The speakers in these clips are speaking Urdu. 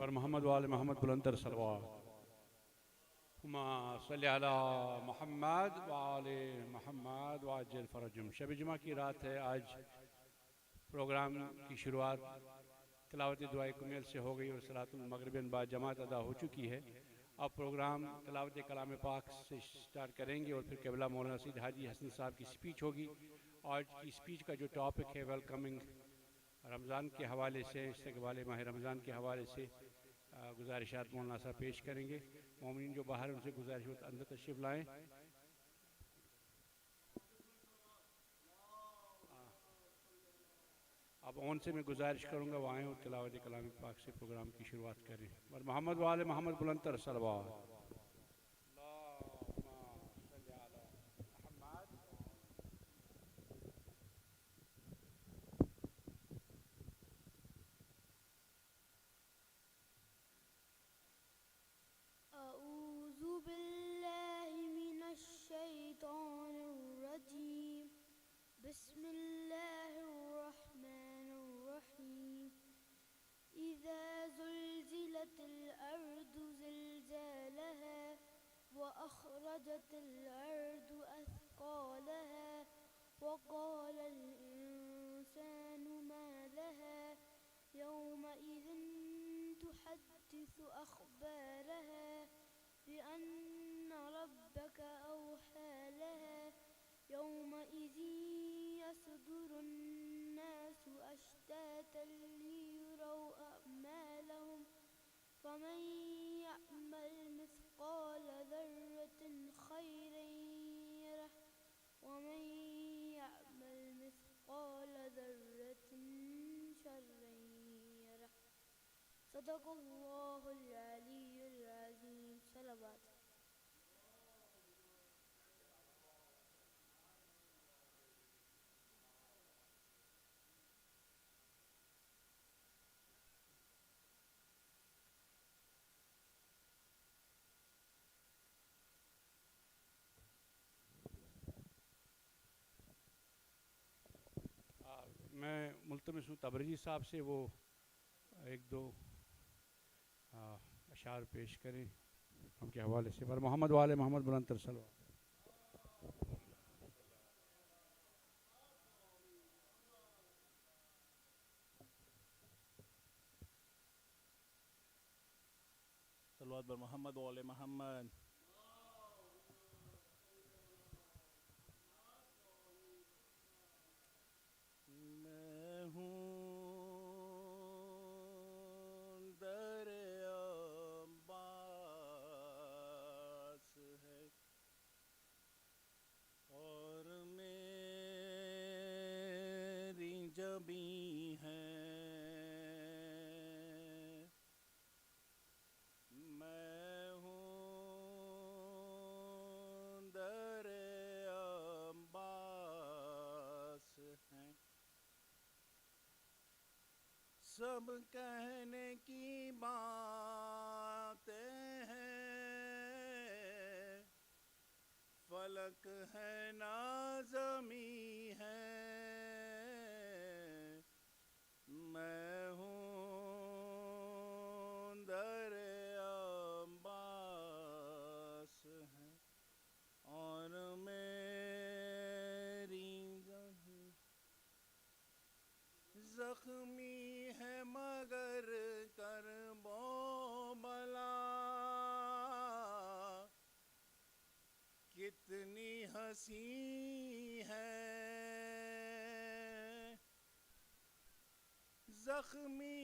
بر محمد وآل محمد بلندر صلوات ہما صلی علی محمد وآل محمد وعجل فرجم. شب جمعہ کی رات ہے. آج پروگرام کی شروعات تلاوت دعائے کمیل سے ہو گئی اور صلاۃ المغرب بعد جماعت ادا ہو چکی ہے. اب پروگرام تلاوت کلام پاک سے سٹارٹ کریں گے اور پھر قبلہ مولانا سید حاجی حسن صاحب کی سپیچ ہوگی. آج کی سپیچ کا جو ٹاپک ہے ویلکمنگ رمضان کے حوالے سے، استقبال ماہ رمضان کے حوالے سے گزارشات مولانا صاحب پیش کریں گے. مومنین جو باہر ان سے گزارش ہوتا اندر تشریف لائیں. اب اون سے میں گزارش کروں گا وہ آئیں اور تلاوت کلام پاک سے پروگرام کی شروعات کریں. اور محمد وآل محمد بلندر صلوات. أعوذ بالله من الشيطان الرجيم. بسم الله الرحمن الرحيم. إذا زلزلت الأرض زلزالها وأخرجت الأرض أثقالها وقال الإنسان ما لها يومئذ تحدث أخبارها بأن ربك أوحى لها يومئذ يصدر الناس أشتاتا ليروا أعمالهم فمن يعمل مثقال ذرة خيرا يره ومن يعمل مثقال ذرة شرا يره. صدق الله العلي العظيم. صلوات. میں ملتمس ہوں تبریزی صاحب سے وہ ایک دو اشعار پیش کریں ہم کے حوالے سے. پر محمد وآل محمد بلندر صلوات. صلوات بر محمد وآل محمد. میں ہوں دریا باس ہے اور میری جبیں ہے. میں ہوں دریا باس ہے سب کہنے کی باتیں ہیں فلک ہے نا زمیں ہے. میں ہوں دریا باس ہے اور میری زخمی ہے مگر کرب و بلا کتنی حسین ہے. زخمی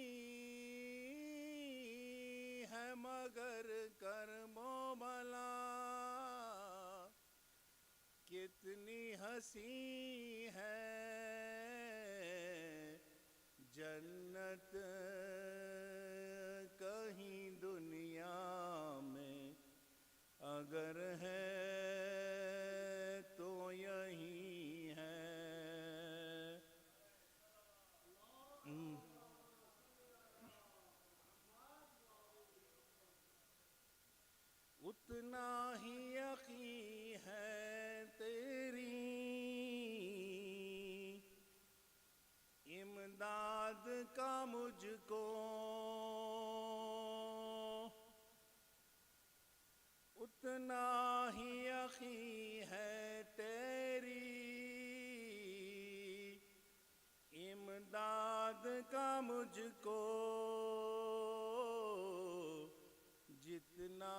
ہے مگر کرب و بلا کتنی حسین ہے. جنت کہیں دنیا میں اگر ہے تو یہی ہے. اتنا ہی یقین ہے تیری امداد کا مجھ کو اتنا ہی یقین ہے تیری امداد کا مجھ کو، جتنا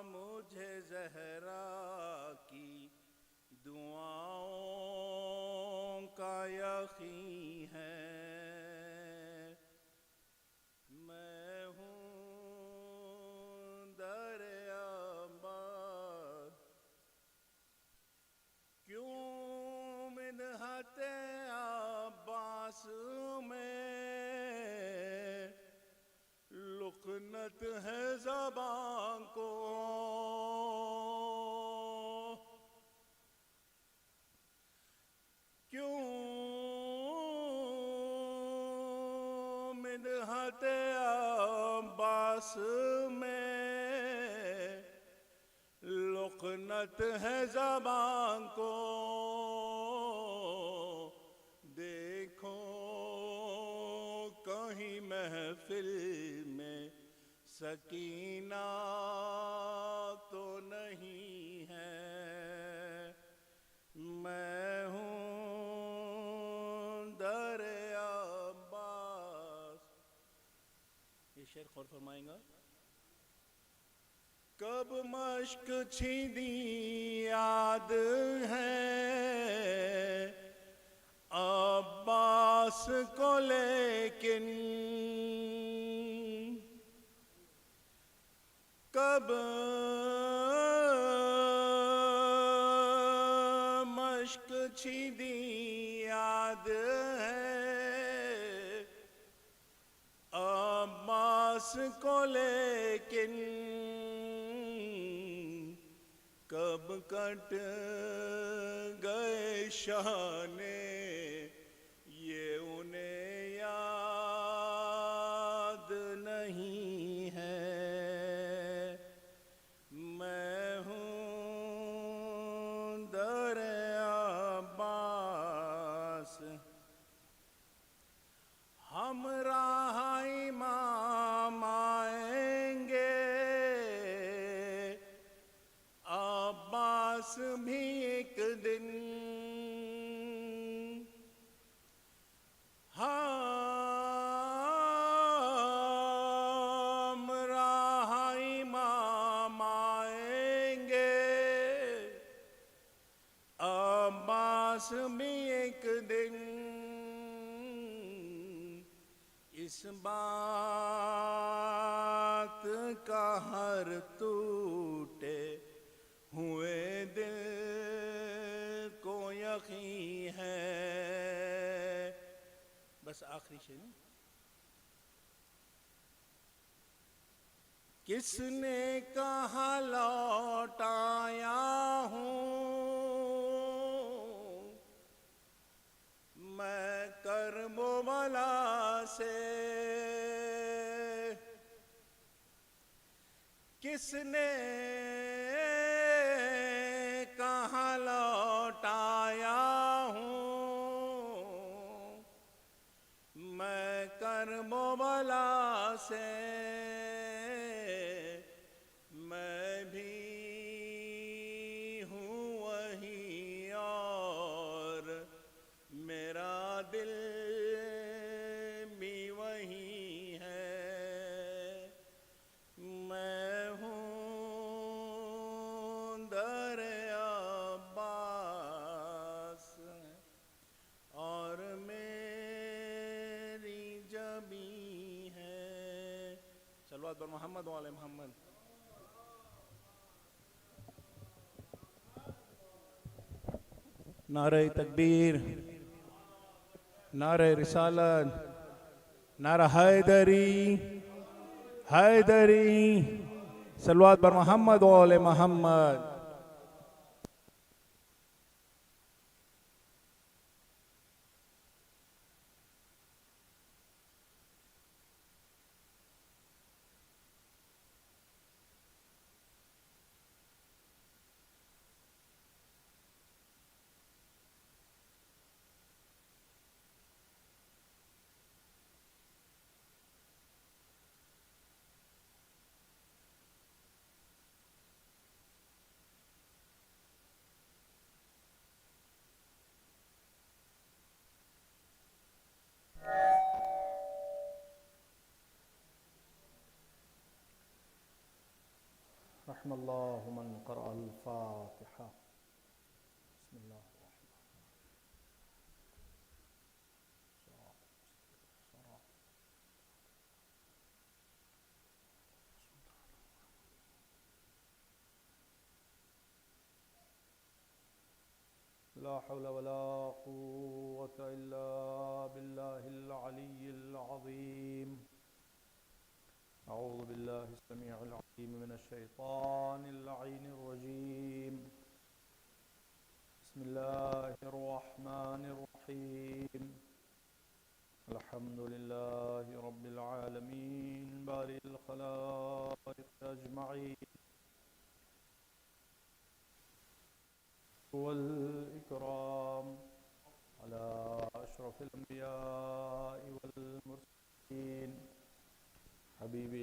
مجھے زہرا کی دعاؤں کا یقین ہے۔ میں ہوں دریا باد، کیوں مدحت عباس میں لقنت ہے زبان کو، کیوں مدحت عباس میں لقنت ہے زبان کو، دیکھو کہیں محفل میں سکینہ تو نہیں ہے۔ میں ہوں دریا باس۔ یہ شعر غور فرمائیں گا۔ کب مشق چھیندی یاد ہے عباس کو، لیکن کب مشق چھیندی یاد ہے عباس کو، لیکن کب کٹ گئے شانے یہ انہیں یاد نہیں ہے۔ میں ہوں دریا باس، ہمراہ امام آئیں گے عباس بھی ایک دن، ہمراہ امام آئیں گے عباس بھی ایک دن، اس بات کا ہر ٹوٹے ہوئے دل کو یقین ہے۔ بس آخری شعر۔ کس نے کہا لوٹ آیا ہوں میں کرب و بلا سے، کس نے کہاں لوٹ آیا ہوں میں کرب و بلا سے، میں بھی ہوں وہی اور میرا دل بھی وہی ہے۔ میں ہوں دریا باس اور میری جبیں ہے۔ صلوات بر محمد و آل محمد۔ نعرہ تکبیر، نعرہ رسالت، نعرہ حیدری حیدری، صلوات بر محمد و آل محمد۔ رحم الله من قرأ الفاتحة. بسم الله الرحمن الرحيم. لا حول ولا قوة إلا بالله العلي العظيم. أعوذ بالله السميع العليم من الشيطان اللعين الرجيم. بسم الله الرحمن الرحيم. الحمد لله رب العالمين بارئ الخلائق أجمعين والإكرام على أشرف الأنبياء والمرسلين حبيب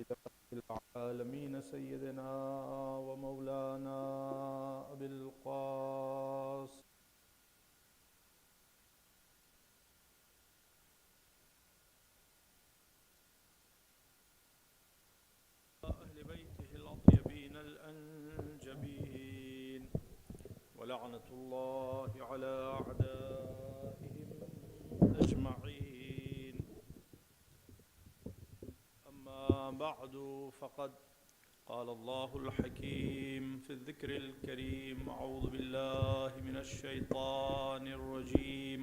العالمين سيدنا ومولانا أبي القاسم أهل بيته الأطيبين الأنجبين ولعنة الله على أعدائهم أجمعين. أما بعد فقد قال الله الحكيم في الذكر الكريم. أعوذ بالله من الشيطان الرجيم.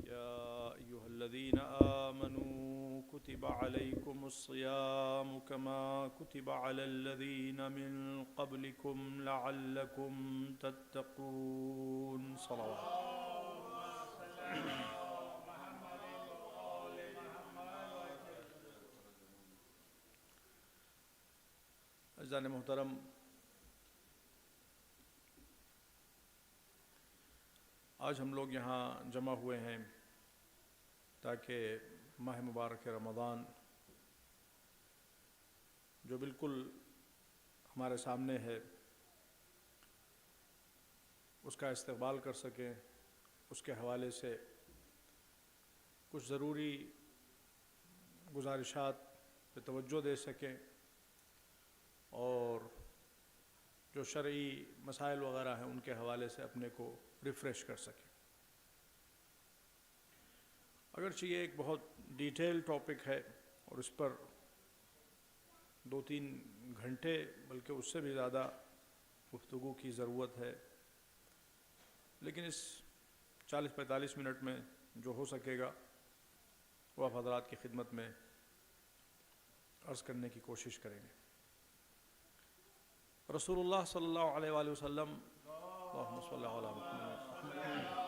يا أيها الذين آمنوا كتب عليكم الصيام كما كتب على الذين من قبلكم لعلكم تتقون. صلوات. عزیزان محترم، آج ہم لوگ یہاں جمع ہوئے ہیں تاکہ ماہ مبارک رمضان جو بالکل ہمارے سامنے ہے اس کا استقبال کر سکیں، اس کے حوالے سے کچھ ضروری گزارشات پہ توجہ دے سکیں اور جو شرعی مسائل وغیرہ ہیں ان کے حوالے سے اپنے کو ریفریش کر سکیں. اگرچہ یہ ایک بہت ڈیٹیل ٹاپک ہے اور اس پر 2-3 گھنٹے بلکہ اس سے بھی زیادہ گفتگو کی ضرورت ہے، لیکن اس 40-45 منٹ میں جو ہو سکے گا وہ آپ حضرات کی خدمت میں عرض کرنے کی کوشش کریں گے. رسول اللہ صلی اللہ علیہ وآلہ وسلم اللہم صلی علی محمد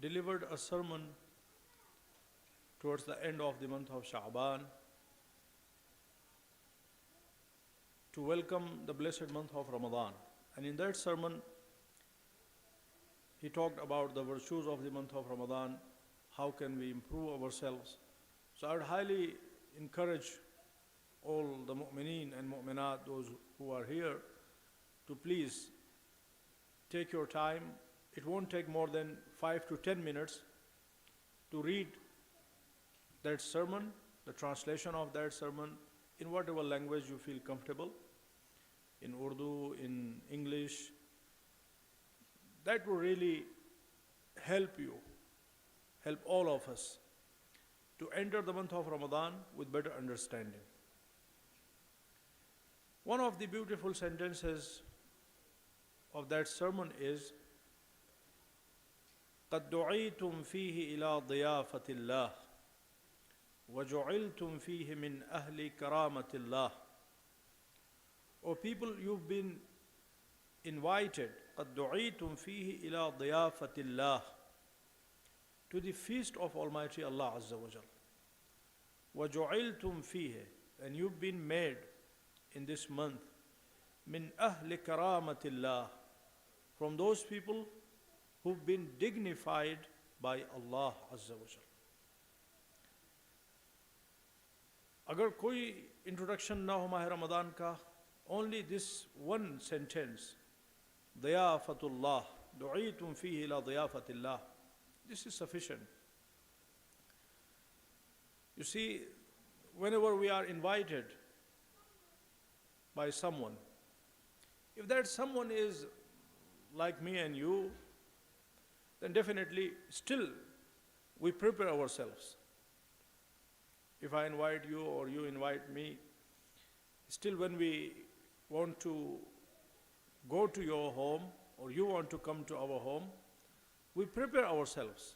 delivered a sermon towards the end of the month of Sha'ban to welcome the blessed month of Ramadan. And in that sermon, he talked about the virtues of the month of Ramadan, how can we improve ourselves. So I would highly encourage all the mu'mineen and mu'minat, those who are here, to please take your time. It won't take more than 5 to 10 minutes to read that sermon, the translation of that sermon, in whatever language you feel comfortable, in Urdu, in English. That will really help you, help all of us to enter the month of Ramadan with better understanding. One of the beautiful sentences of that sermon is, قَدْ دُعِيتُمْ فِيهِ إِلَىٰ ضِيَافَةِ اللَّهِ وَجُعِلْتُمْ فِيهِ مِنْ أَهْلِ كَرَامَةِ اللَّهِ. O people, you've been invited, قَدْ دُعِيتُمْ فِيهِ إِلَىٰ ضِيَافَةِ اللَّهِ, to the feast of Almighty Allah Azza wa Jal. وَجُعِلْتُمْ فِيهِ, and you've been made in this month, مِنْ أَهْلِ كَرَامَةِ اللَّهِ, from those people who've been dignified by Allah Azza wa Jal. اگر کوئی انٹروڈکشن نہ ہو ماہ رمضان کا, only this one sentence, ضیافت اللہ, دعیتم فیہ الی ضیافت اللہ, this is sufficient. You see, whenever we are invited by someone, if that someone is like me and you, then definitely still we prepare ourselves. If I invite you or you invite me, still when we want to go to your home or you want to come to our home, we prepare ourselves.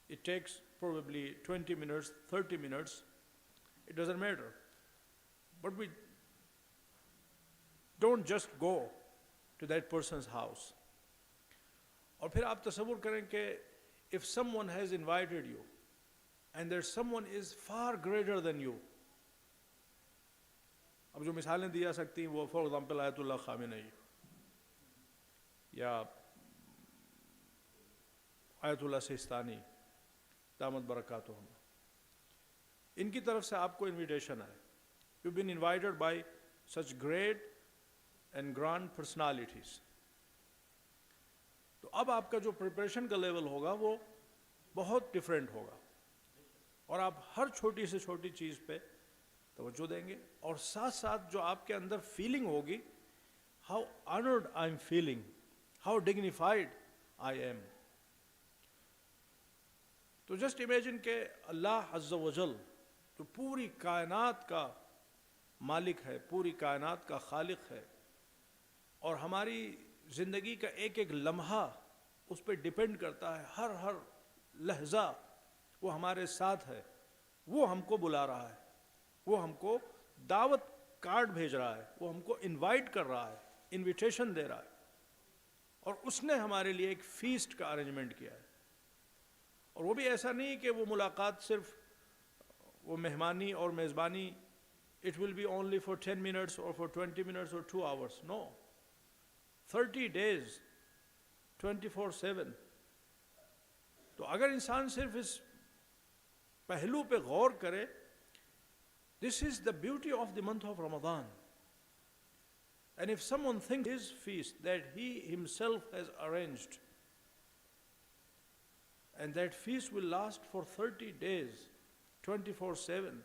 It takes probably 20 minutes, 30 minutes, it doesn't matter. But we don't just go to that person's house. اور پھر آپ تصور کریں کہ if someone has invited you and that someone is far greater than you. اب جو مثالیں دی جا سکتی ہیں وہ فار ایگزامپل آیت اللہ خامنئی یا آیت اللہ سیستانی دامت برکاتہم، ان کی طرف سے آپ کو انویٹیشن ہے. You've been invited by such great and grand personalities. تو اب آپ کا جو پریپریشن کا لیول ہوگا وہ بہت ڈفرینٹ ہوگا، اور آپ ہر چھوٹی سے چھوٹی چیز پہ توجہ دیں گے، اور ساتھ ساتھ جو آپ کے اندر فیلنگ ہوگی، how honoured I am feeling, how dignified I am. تو جسٹ امیجن کہ اللہ عز و جل جو پوری کائنات کا مالک ہے، پوری کائنات کا خالق ہے، اور ہماری زندگی کا ایک ایک لمحہ اس پہ ڈپینڈ کرتا ہے، ہر لحظہ وہ ہمارے ساتھ ہے، وہ ہم کو بلا رہا ہے، وہ ہم کو دعوت کارڈ بھیج رہا ہے، وہ ہم کو انوائٹ کر رہا ہے، انویٹیشن دے رہا ہے، اور اس نے ہمارے لیے ایک فیسٹ کا ارینجمنٹ کیا ہے. اور وہ بھی ایسا نہیں کہ وہ ملاقات صرف وہ مہمانی اور میزبانی it will be only for 10 minutes or for 20 minutes or 2 hours. No. 30 days, 24/7. تو اگر انسان صرف اس پہلو پہ غور کرے، this is the beauty of the month of Ramadan. And if someone thinks his feast that he himself has arranged, and that feast will last for 30 days, 24/7,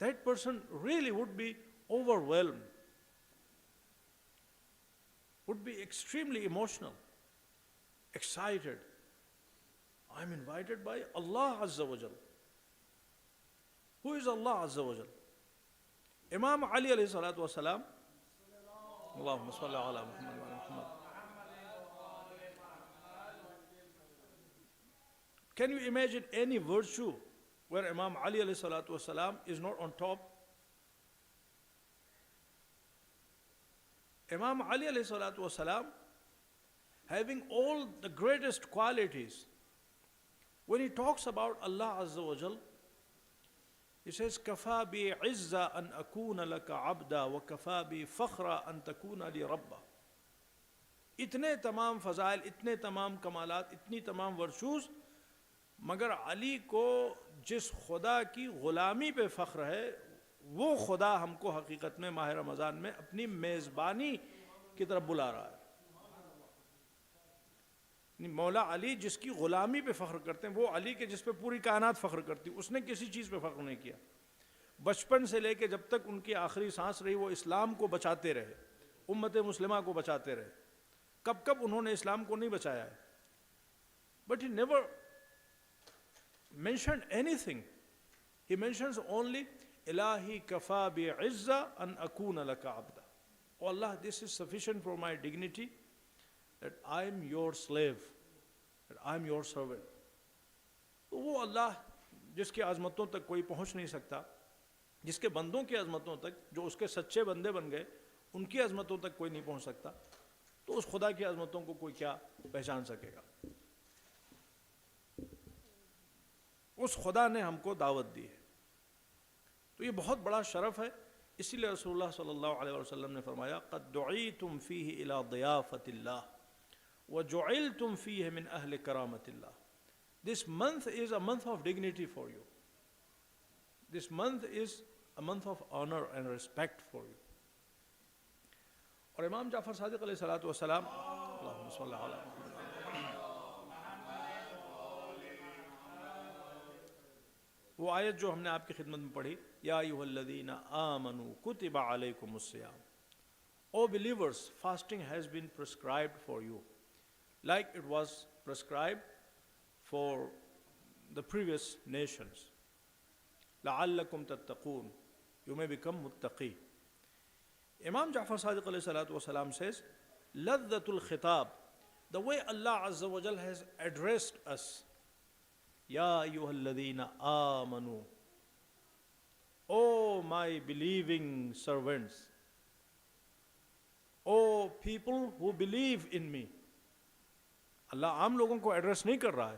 that person really would be overwhelmed, would be extremely emotional, excited. I'm invited by Allah Azza wa Jal. Who is Allah Azza wa Jal? Imam Ali alayhi salatu wa salam, Allahumma salli ala Muhammad wa ala Muhammad. Can you imagine any virtue where Imam Ali alayhi salatu wa salam is not on top? Imam Ali alayhi salatu wa salam, having all the greatest qualities, when he talks about Allah Azza wa Jal, he says, "Kafa bi izza an akuna laka abda wa kafa bi fakhra an takuna li rabba." اتنے تمام فضائل، اتنے تمام کمالات، اتنی تمام ورچوز، مگر علی کو جس خدا کی غلامی پہ فخر ہے، وہ خدا ہم کو حقیقت میں ماہ رمضان میں اپنی میزبانی کی طرف بلا رہا ہے. مولا علی جس کی غلامی پہ فخر کرتے ہیں، وہ علی کے جس پہ پوری کائنات فخر کرتی، اس نے کسی چیز پہ فخر نہیں کیا. بچپن سے لے کے جب تک ان کی آخری سانس رہی، وہ اسلام کو بچاتے رہے، امت مسلمہ کو بچاتے رہے. کب کب انہوں نے اسلام کو نہیں بچایا ہے، but he never mentioned anything. He mentions only, Ilahi kafa bi'izza an akuna laka abda. Oh Allah, this is sufficient for my dignity, that I am your slave, that I am your servant. تو وہ اللہ جس کی عظمتوں تک کوئی پہنچ نہیں سکتا، جس کے بندوں کی عظمتوں تک، جو اس کے سچے بندے بن گئے، ان کی عظمتوں تک کوئی نہیں پہنچ سکتا، تو اس خدا کی عظمتوں کو کوئی کیا پہچان سکے گا. اس خدا نے ہم کو دعوت دی ہے، تو یہ بہت بڑا شرف ہے. اسی لیے رسول اللہ صلی اللہ علیہ وسلم نے فرمایا، قد دعیتم فیہ الی ضیافت اللہ وجعلتم فیہ من اہل کرامت اللہ. This month is a month of dignity for you. This month is a month of honor and respect for you. اور امام جعفر صادق علیہ الصلوۃ والسلام، اللہم صلی علی محمد، وہ آیت جو ہم نے آپ کی خدمت میں پڑھی, یا ایھا الذین آمنوا کتب علیکم الصیام. O believers, fasting has been prescribed for you, like it was prescribed for the previous nations. لعلکم تتقون, you may become muttaqi. Imam Ja'far Sadiq alayhi salatu wasalam says, لذة al-Khattab, the way Allah Azza wa Jal has addressed us, Ya ayyuhalladhina amanu, O my believing servants, O people who believe in me. اللہ عام لوگوں کو ایڈریس نہیں کر رہا ہے.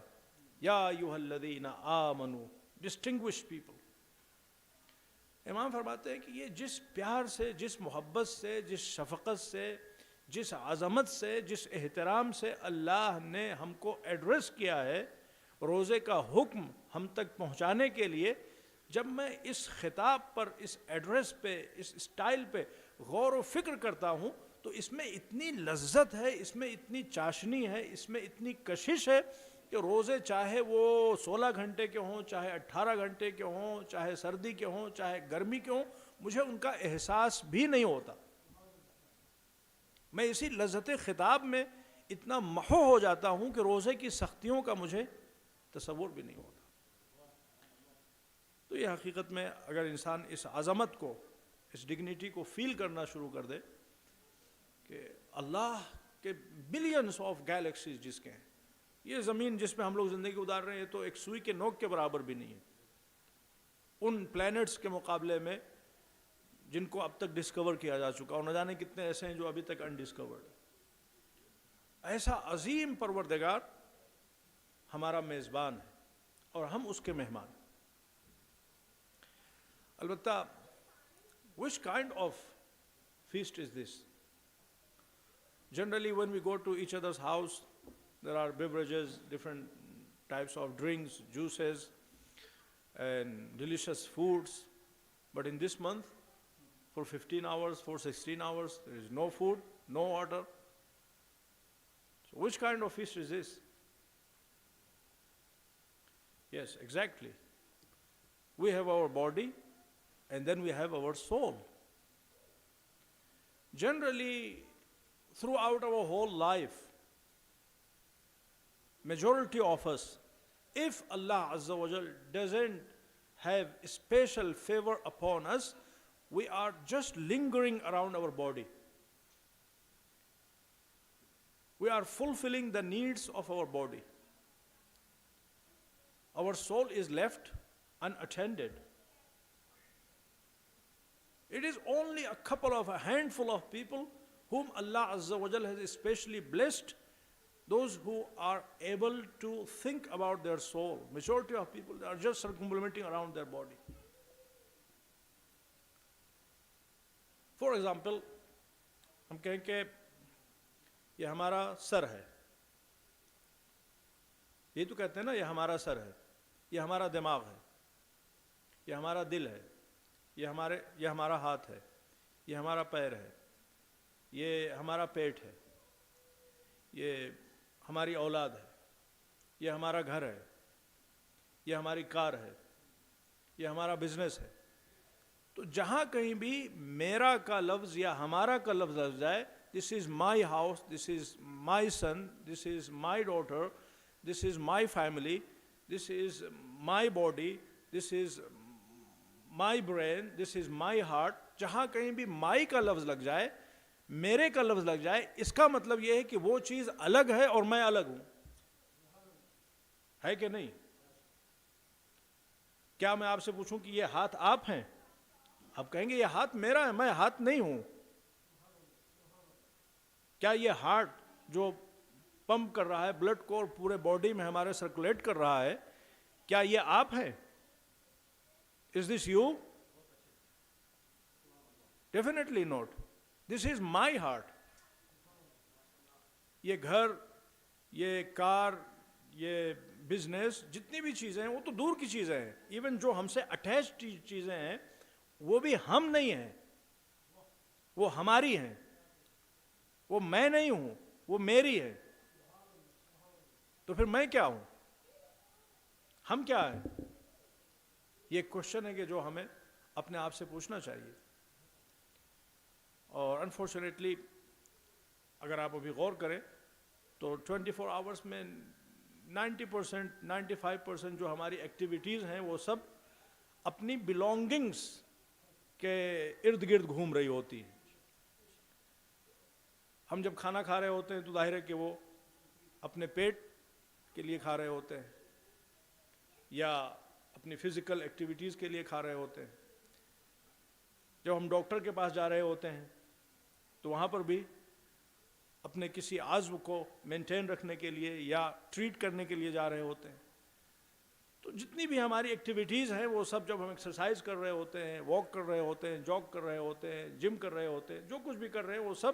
یا ایھا الذین آمنو, distinguished people. امام فرماتے ہیں کہ یہ جس پیار سے, جس محبت سے, جس شفقت سے, جس عظمت سے, جس احترام سے اللہ نے ہم کو ایڈریس کیا ہے روزے کا حکم ہم تک پہنچانے کے لیے, جب میں اس خطاب پر, اس ایڈریس پہ, اس اسٹائل پہ غور و فکر کرتا ہوں تو اس میں اتنی لذت ہے, اس میں اتنی چاشنی ہے, اس میں اتنی کشش ہے کہ روزے چاہے وہ 16 گھنٹے کے ہوں, چاہے 18 گھنٹے کے ہوں, چاہے سردی کے ہوں, چاہے گرمی کے ہوں, مجھے ان کا احساس بھی نہیں ہوتا. میں اسی لذت خطاب میں اتنا محو ہو جاتا ہوں کہ روزے کی سختیوں کا مجھے تصور بھی نہیں ہوتا. تو یہ حقیقت میں اگر انسان اس عظمت کو, اس ڈگنیٹی کو فیل کرنا شروع کر دے کہ اللہ کے بلینس آف گیلیکسیز جس کے ہیں, یہ زمین جس پہ ہم لوگ زندگی گزار رہے ہیں تو ایک سوئی کے نوک کے برابر بھی نہیں ہے ان پلینٹس کے مقابلے میں جن کو اب تک ڈسکور کیا جا چکا, اور نہ جانے کتنے ایسے ہیں جو ابھی تک انڈسکورڈ. ایسا عظیم پروردگار ہمارا میزبان ہے اور ہم اس کے مہمان. البتہ which kind of feast is this? Generally when we go to each other's house, there are beverages, different types of drinks, juices and delicious foods. But in this month, for 15 hours, for 16 hours, there is no food, no water. So which kind of feast is this? Yes, exactly. We have our body and then we have our soul. Generally, throughout our whole life, majority of us, if Allah Azza wa Jal doesn't have special favor upon us, we are just lingering around our body. We are fulfilling the needs of our body. Our soul is left unattended. It is only a handful of people whom Allah Azza wa Jal has especially blessed, those who are able to think about their soul. Majority of people, they are just circumambulating around their body. For example, ہم کہیں کہ یہ ہمارا سر ہے. یہ تو کہتے ہیں نا یہ ہمارا سر ہے, یہ ہمارا دماغ ہے, یہ ہمارا دل ہے, یہ ہمارا ہاتھ ہے, یہ ہمارا پیر ہے, یہ ہمارا پیٹ ہے, یہ ہماری اولاد ہے, یہ ہمارا گھر ہے, یہ ہماری کار ہے, یہ ہمارا بزنس ہے. تو جہاں کہیں بھی میرا کا لفظ یا ہمارا کا لفظ لگ جائے, this is my house, this is my son, this is my daughter, this is my family, this is my body, this is my brain, this is my heart, جہاں کہیں بھی my کا لفظ لگ جائے, میرے کا لفظ لگ جائے, اس کا مطلب یہ ہے کہ وہ چیز الگ ہے اور میں الگ ہوں. ہے کہ نہیں؟ کیا میں آپ سے پوچھوں کہ یہ ہاتھ آپ ہیں؟ آپ کہیں گے یہ ہاتھ میرا ہے, میں ہاتھ نہیں ہوں. کیا یہ ہارٹ جو پمپ کر رہا ہے بلڈ کو اور پورے باڈی میں ہمارے سرکولیٹ کر رہا ہے, کیا یہ آپ ہیں؟ Is this you? Definitely not. This is my heart. یہ گھر, یہ کار, یہ بزنس, جتنی بھی چیزیں ہیں وہ تو دور کی چیزیں ہیں. ایون جو ہم سے اٹیچڈ چیزیں ہیں وہ بھی ہم نہیں ہیں, وہ ہماری ہیں. وہ میں نہیں ہوں, وہ میری ہے. تو پھر میں کیا ہوں؟ ہم کیا ہیں؟ یہ ایک کوشچن ہے کہ جو ہمیں اپنے آپ سے پوچھنا چاہیے. اور انفارچونیٹلی اگر آپ ابھی غور کریں تو 24 آورس میں 90% 95% جو ہماری ایکٹیویٹیز ہیں وہ سب اپنی بلونگنگس کے ارد گرد گھوم رہی ہوتی ہیں. ہم جب کھانا کھا رہے ہوتے ہیں تو ظاہر ہے کہ وہ اپنے پیٹ کے لیے کھا رہے ہوتے ہیں یا اپنی فزیکل ایکٹیویٹیز کے لیے کھا رہے ہوتے ہیں. جب ہم ڈاکٹر کے پاس جا رہے ہوتے ہیں تو وہاں پر بھی اپنے کسی عضو کو مینٹین رکھنے کے لیے یا ٹریٹ کرنے کے لیے جا رہے ہوتے ہیں. تو جتنی بھی ہماری ایکٹیویٹیز ہیں وہ سب جب ہم ایکسرسائز کر رہے ہوتے ہیں, واک کر رہے ہوتے ہیں, جاگ کر رہے ہوتے ہیں, جم کر رہے ہوتے ہیں, جو کچھ بھی کر رہے ہیں وہ سب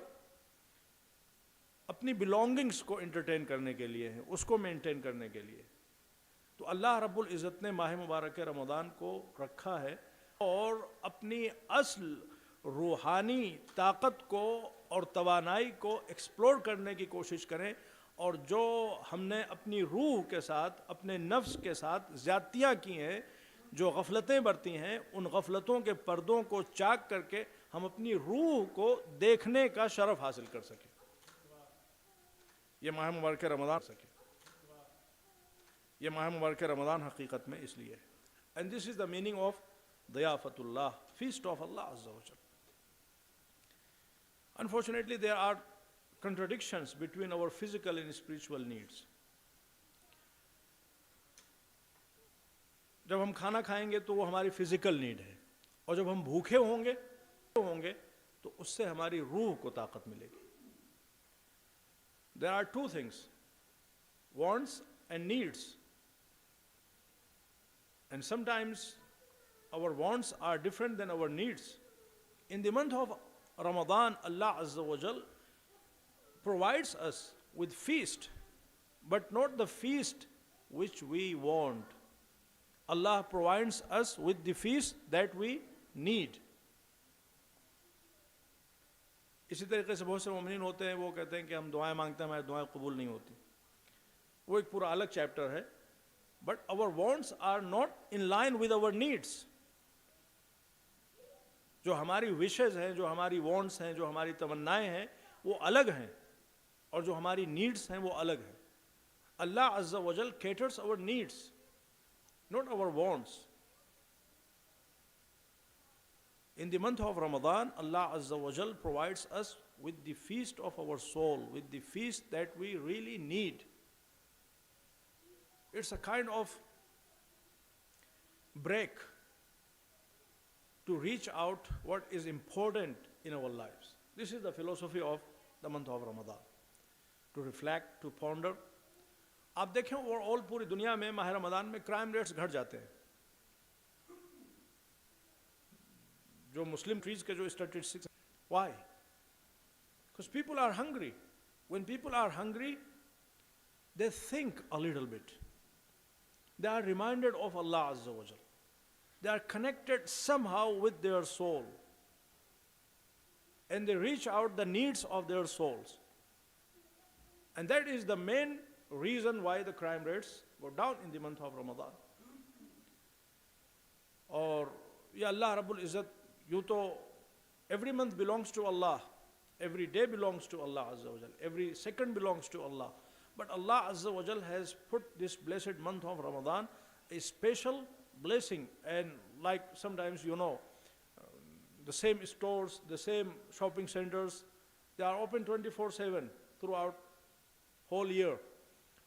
اپنی بلونگنگس کو انٹرٹین کرنے کے لیے ہیں, اس کو مینٹین کرنے کے لیے. تو اللہ رب العزت نے ماہ مبارک رمضان کو رکھا ہے اور اپنی اصل روحانی طاقت کو اور توانائی کو ایکسپلور کرنے کی کوشش کریں, اور جو ہم نے اپنی روح کے ساتھ اپنے نفس کے ساتھ زیادتیاں کی ہیں, جو غفلتیں برتی ہیں, ان غفلتوں کے پردوں کو چاک کر کے ہم اپنی روح کو دیکھنے کا شرف حاصل کر سکیں. یہ ماہ مبارک رمضان حقیقت میں اس لیے ہے. And this is the meaning of ضیافت اللہ, فیسٹ آف اللہ عز و جل. Unfortunately, there are contradictions between our physical and spiritual needs. جب ہم کھانا کھائیں گے تو وہ ہماری فزیکل نیڈ ہے, اور جب ہم بھوکے ہوں گے تو اس سے ہماری روح کو طاقت ملے گی. There are two things, wants and needs. And sometimes our wants are different than our needs. In the month of Ramadan, Allah Azza wa Jal provides us with feast, but not the feast which we want. Allah provides us with the feast that we need. اسی طریقے سے بہت سے مومنین ہوتے ہیں, وہ کہتے ہیں کہ ہم دعائیں مانگتے ہیں, ہماری دعائیں قبول نہیں ہوتی. وہ ایک پورا الگ چیپٹر ہے. But our wants are not in line with our needs. جو ہماری وشز ہیں, جو ہماری وانٹس ہیں, جو ہماری تمنائیں ہیں, وہ الگ ہیں, اور جو ہماری نیڈس ہیں وہ الگ ہیں. اللہ عز و جل caters our needs, not our wants. In the month of Ramadan, Allah Azza wa Jal provides us with the feast of our soul, with the feast that we really need. It's a kind of break to reach out what is important in our lives. This is the philosophy of the month of Ramadan. To reflect, to ponder. آپ دیکھیں اوور آل پوری دنیا میں ماہ رمضان میں کرائم ریٹس گھٹ جاتے ہیں. جو مسلم ٹریز کے جو statistics, why? Because people are hungry. When people are hungry, they think a little bit. They are reminded of Allah Azza wa Jal. They are connected somehow with their soul. And they reach out the needs of their souls. And that is the main reason why the crime rates go down in the month of Ramadan. اور یہ اللہ رب العزت, یوں تو every month belongs to Allah, every day belongs to Allah Azza wa Jal, every second belongs to Allah. But Allah Azza wa Jal has put this blessed month of Ramadan a special blessing. And like sometimes, the same stores, the same shopping centers, they are open 24/7 throughout whole year.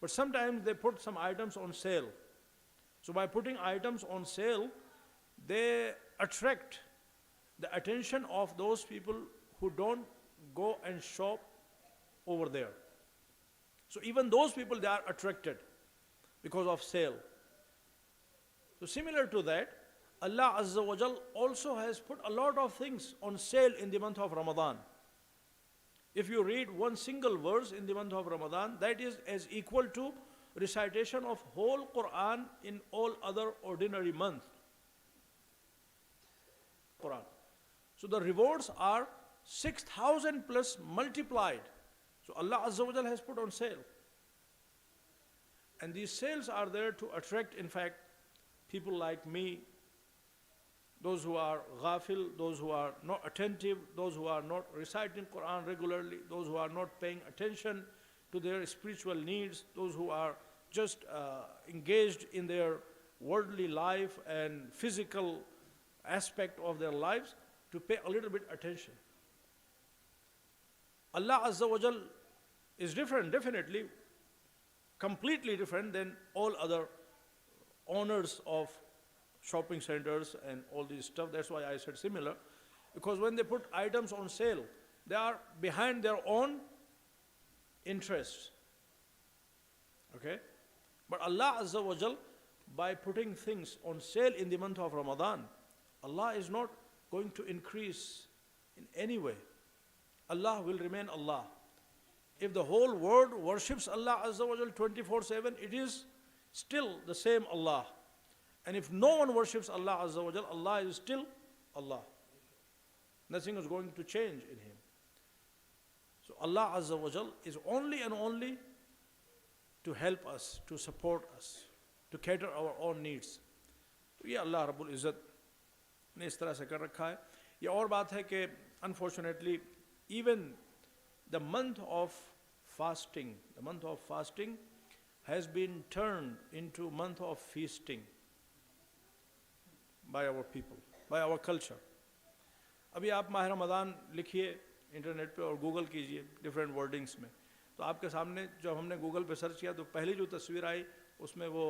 But sometimes they put some items on sale. So by putting items on sale, they attract the attention of those people who don't go and shop over there. So even those people, they are attracted because of sale. So similar to that, Allah Azza wa Jal also has put a lot of things on sale in the month of Ramadan. If you read one single verse in the month of Ramadan, that is as equal to recitation of whole Quran in all other ordinary months. Quran. So the rewards are 6,000 plus multiplied. So Allah Azza wa Jal has put on sale. And these sales are there to attract, in fact, people like me those who are ghafil, those who are not attentive, those who are not reciting Quran regularly, those who are not paying attention to their spiritual needs, those who are just engaged in their worldly life and physical aspect of their lives, to pay a little bit attention. Allah Azza wa Jal is different, definitely, completely different than all other owners of shopping centers and all this stuff. That's why I said similar, because when they put items on sale, they are behind their own interests. Okay? But Allah Azza wa Jal, by putting things on sale in the month of Ramadan, Allah is not going to increase in any way. Allah will remain Allah. If the whole world worships Allah Azza wa Jal 24/7, it is still the same Allah. And if no one worships Allah Azza wa Jal, Allah is still Allah. Nothing is going to change in Him. So Allah Azza wa Jal is only and only to help us, to support us, to cater our own needs. تو یہ اللہ رب العزت نے اس طرح سے کر رکھا ہے. یہ اور بات ہے کہ unfortunately even the month of fasting has been turned into month of feasting by our people, by our culture. ابھی آپ ماہ رمضان لکھیے انٹرنیٹ پہ اور گوگل کیجئے ڈفرینٹ ورڈنگس میں، تو آپ کے سامنے جب ہم نے گوگل پہ سرچ کیا تو پہلی جو تصویر آئی اس میں وہ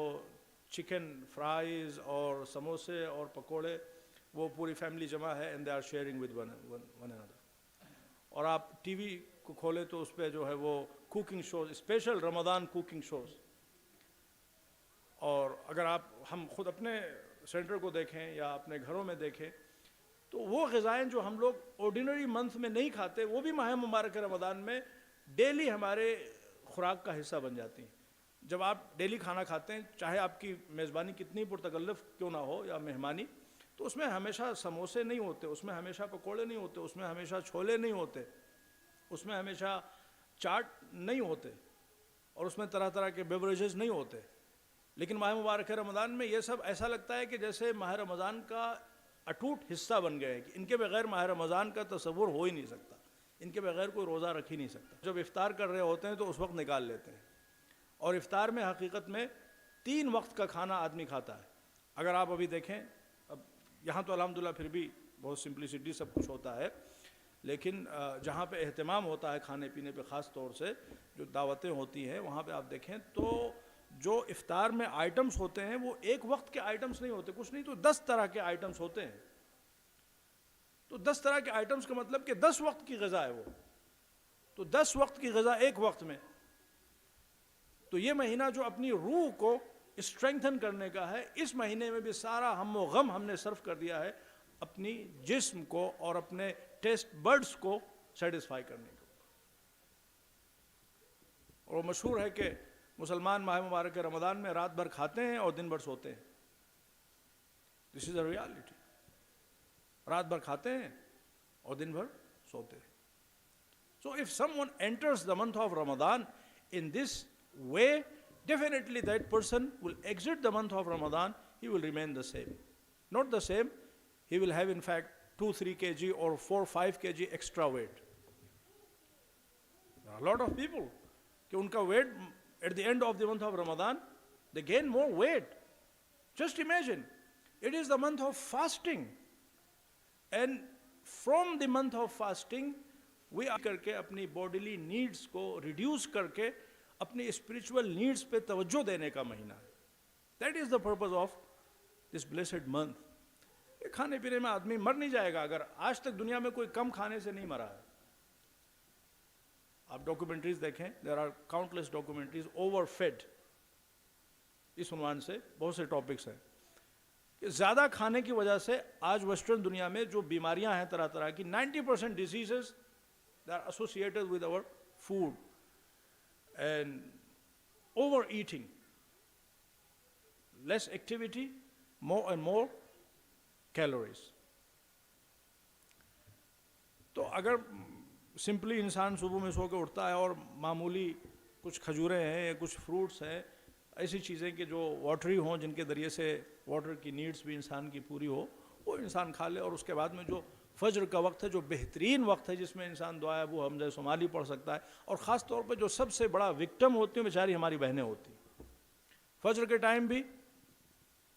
چکن فرائز اور سموسے اور پکوڑے، وہ پوری فیملی جمع ہے and they are sharing with one another. اور آپ ٹی وی کو کھولے تو اس پہ جو ہے وہ کوکنگ شوز، اسپیشل رمضان کوکنگ شوز. اور اگر ہم خود اپنے سینٹر کو دیکھیں یا اپنے گھروں میں دیکھیں تو وہ غذائیں جو ہم لوگ آرڈینری منتھ میں نہیں کھاتے، وہ بھی ماہ مبارک رمضان میں ڈیلی ہمارے خوراک کا حصہ بن جاتی ہیں. جب آپ ڈیلی کھانا کھاتے ہیں، چاہے آپ کی میزبانی کتنی پرتکلف کیوں نہ ہو یا مہمانی، تو اس میں ہمیشہ سموسے نہیں ہوتے، اس میں ہمیشہ پکوڑے نہیں ہوتے، اس میں ہمیشہ چھولے نہیں ہوتے، اس میں ہمیشہ چاٹ نہیں ہوتے، اور اس میں طرح طرح کے بیوریجز نہیں ہوتے. لیکن ماہ مبارک رمضان میں یہ سب ایسا لگتا ہے کہ جیسے ماہ رمضان کا اٹوٹ حصہ بن گئے، کہ ان کے بغیر ماہ رمضان کا تصور ہو ہی نہیں سکتا، ان کے بغیر کوئی روزہ رکھ ہی نہیں سکتا. جب افطار کر رہے ہوتے ہیں تو اس وقت نکال لیتے ہیں، اور افطار میں حقیقت میں 3 وقت کا کھانا آدمی کھاتا ہے. اگر آپ ابھی دیکھیں، اب یہاں تو الحمدللہ پھر بھی بہت سمپلسٹی سب کچھ ہوتا ہے، لیکن جہاں پہ اہتمام ہوتا ہے کھانے پینے پہ، خاص طور سے جو دعوتیں ہوتی ہیں، وہاں پہ آپ دیکھیں تو جو افطار میں آئٹمس ہوتے ہیں وہ ایک وقت کے آئٹمس نہیں ہوتے، کچھ نہیں تو 10 طرح کے آئٹمس ہوتے ہیں. تو 10 طرح کے آئٹمس کا مطلب کہ 10 وقت کی غذا ہے وہ، تو 10 وقت کی غذا ایک وقت میں. تو یہ مہینہ جو اپنی روح کو اسٹرینگتھن کرنے کا ہے، اس مہینے میں بھی سارا ہم و غم ہم نے صرف کر دیا ہے اپنی جسم کو اور اپنے ٹیسٹ برڈز کو سیٹسفائی کرنے کو. اور وہ مشہور ہے کہ مسلمان ماہ مبارک رمضان میں رات بھر کھاتے ہیں اور دن بھر سوتے ہیں. دس از اے ریالٹی. رات بھر کھاتے ہیں اور دن بھر سوتے ہیں. So if someone enters the month of Ramadan in this way, definitely that person will exit the month of Ramadan, he will remain the same. Not the same, he will have in fact 2-3 kg or 4-5 kg extra weight. There are a lot of people کہ ان کا weight at the end of the month of Ramadan, they gain more weight. Just imagine, it is the month of fasting. And from the month of fasting, we are کر کے اپنی bodily needs کو reduce کر کے اپنی spiritual needs پہ توجہ دینے کا مہینہ ہے. That is the purpose of this blessed month. کھانے پینے میں آدمی مر نہیں جائے گا اگر آج تک دنیا میں کوئی کم کھانے سے نہیں مرا ہے. آپ ڈاکومنٹریز دیکھیں، there are countless documentaries overfed. اس عنوان سے بہت سے ٹاپکس ہیں کہ زیادہ کھانے کی وجہ سے آج ویسٹرن دنیا میں جو بیماریاں ہیں طرح طرح کی، 90% diseases they are associated with our food and overeating, less activity, more and more calories. تو اگر سمپلی انسان صبح میں سو کے اٹھتا ہے اور معمولی کچھ کھجوریں ہیں، کچھ فروٹس ہیں، ایسی چیزیں کہ جو واٹری ہوں، جن کے ذریعے سے واٹر کی نیڈس بھی انسان کی پوری ہو، وہ انسان کھا لے، اور اس کے بعد میں جو فجر کا وقت ہے، جو بہترین وقت ہے جس میں انسان دعا ہے وہ حمزہ شمالی پڑھ سکتا ہے، اور خاص طور پہ جو سب سے بڑا وکٹم ہوتی ہیں بیچاری ہماری بہنیں ہوتی ہیں، فجر کے ٹائم بھی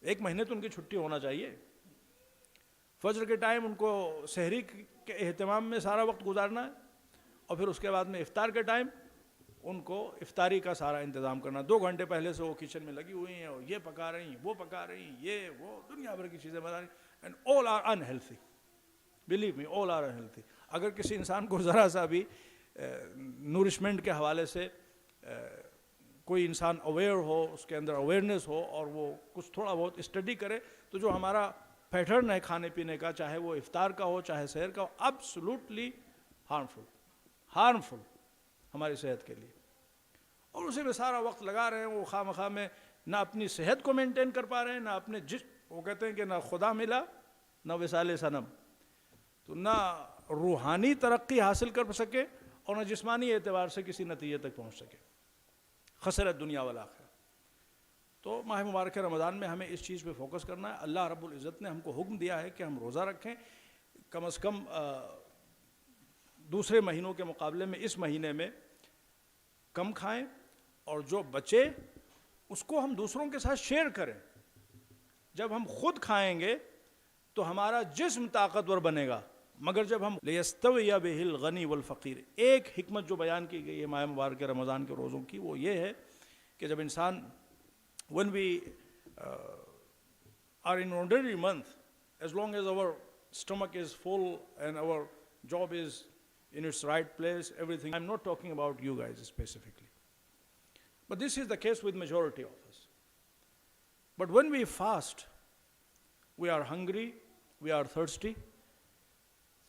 1 مہینے تو ان کی چھٹی ہونا چاہیے، فجر کے ٹائم ان کو سحری کے اہتمام میں سارا وقت گزارنا ہے، اور پھر اس کے بعد میں افطار کے ٹائم ان کو افطاری کا سارا انتظام کرنا، 2 گھنٹے پہلے سے وہ کچن میں لگی ہوئی ہیں، اور یہ پکا رہی ہیں، وہ پکا رہی ہیں، یہ وہ دنیا بھر کی چیزیں بنا رہی ہیں، and all are unhealthy, believe me all are unhealthy. اگر کسی انسان کو ذرا سا بھی نورشمنٹ کے حوالے سے کوئی انسان اویئر ہو، اس کے اندر اویئرنیس ہو، اور وہ کچھ تھوڑا بہت اسٹڈی کرے، تو جو ہمارا پیٹرن ہے کھانے پینے کا، چاہے وہ افطار کا ہو چاہے سحر کا ہو، ایبسولوٹلی ہارمفل ہماری صحت کے لیے، اور اسی میں سارا وقت لگا رہے ہیں، وہ خواہ مخواہ میں نہ اپنی صحت کو مینٹین کر پا رہے ہیں، نہ اپنے وہ کہتے ہیں کہ نہ خدا ملا نہ وصال صنم، تو نہ روحانی ترقی حاصل کر سکے اور نہ جسمانی اعتبار سے کسی نتیجے تک پہنچ سکے، خسرت دنیا والآخرہ۔ تو ماہ مبارک رمضان میں ہمیں اس چیز پہ فوکس کرنا ہے۔ اللہ رب العزت نے ہم کو حکم دیا ہے کہ ہم روزہ رکھیں، کم از کم دوسرے مہینوں کے مقابلے میں اس مہینے میں کم کھائیں، اور جو بچے اس کو ہم دوسروں کے ساتھ شیئر کریں۔ جب ہم خود کھائیں گے تو ہمارا جسم طاقتور بنے گا، مگر جب ہم لیستوی بہ الغنی والفقیر، ایک حکمت جو بیان کی گئی ہے ماہ مبارک رمضان کے روزوں کی، وہ یہ ہے کہ جب انسان when we are in ordinary month, as long as our stomach is full and our job is in its right place, everything, I'm not talking about you guys specifically, but this is the case with majority of us. But when we fast, we are hungry, we are thirsty.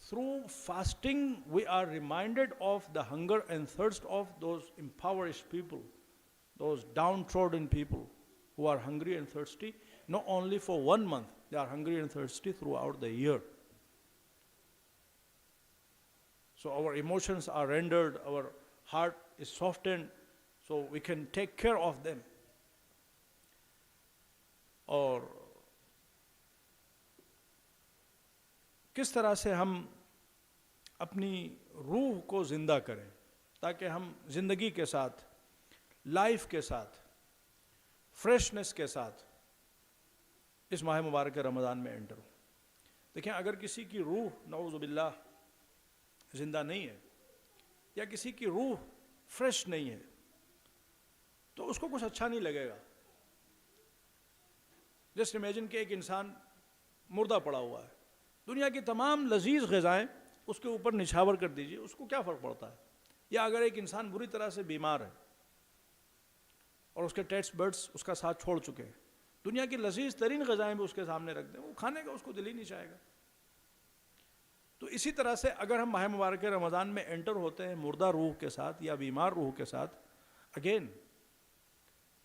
Through fasting, we are reminded of the hunger and thirst of those impoverished people, those downtrodden people who are hungry and thirsty, not only for 1 month, they are hungry and thirsty throughout the year. So our emotions are rendered, our heart is softened, so we can take care of them. اور کس طرح سے ہم اپنی روح کو زندہ کریں تاکہ ہم زندگی کے ساتھ، لائف کے ساتھ، فریشنس کے ساتھ اس ماہ مبارک رمضان میں انٹر ہوں۔ دیکھیں، اگر کسی کی روح نعوذ باللہ زندہ نہیں ہے، یا کسی کی روح فریش نہیں ہے، تو اس کو کچھ اچھا نہیں لگے گا۔ جسٹ امیجن کہ ایک انسان مردہ پڑا ہوا ہے، دنیا کی تمام لذیذ غذائیں اس کے اوپر نچھاور کر دیجیے، اس کو کیا فرق پڑتا ہے؟ یا اگر ایک انسان بری طرح سے بیمار ہے اور اس کے ٹیسٹ بڈس اس کا ساتھ چھوڑ چکے ہیں، دنیا کی لذیذ ترین غذائیں بھی اس کے سامنے رکھ دیں، وہ کھانے کا اس کو دل ہی نہیں چاہے گا۔ تو اسی طرح سے اگر ہم ماہ مبارک رمضان میں انٹر ہوتے ہیں مردہ روح کے ساتھ یا بیمار روح کے ساتھ، اگین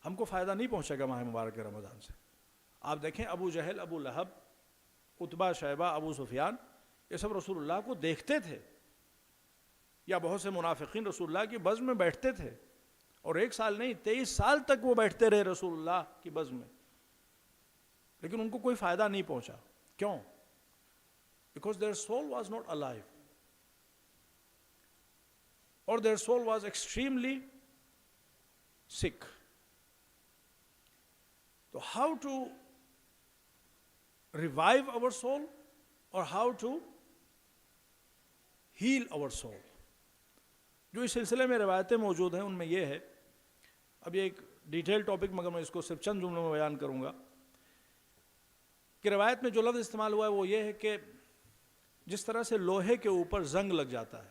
ہم کو فائدہ نہیں پہنچے گا ماہ مبارک رمضان سے۔ آپ دیکھیں، ابو جہل، ابو لہب، عتبہ، شیبہ، ابو سفیان، یہ سب رسول اللہ کو دیکھتے تھے، یا بہت سے منافقین رسول اللہ کی بزم میں بیٹھتے تھے، اور 1 سال نہیں 23 سال تک وہ بیٹھتے رہے رسول اللہ کی بزم میں، لیکن ان کو کوئی فائدہ نہیں پہنچا۔ کیوں؟ Because their soul was not alive, or their soul was extremely sick. So how to revive our soul, or how to heal our soul؟ جو اس سلسلے میں روایتیں موجود ہیں ان میں یہ ہے، اب یہ ایک ڈیٹیل ٹاپک مگر میں اس کو صرف چند جملوں میں بیان کروں گا، کہ روایت میں جو لفظ استعمال ہوا ہے وہ یہ ہے کہ جس طرح سے لوہے کے اوپر زنگ لگ جاتا ہے،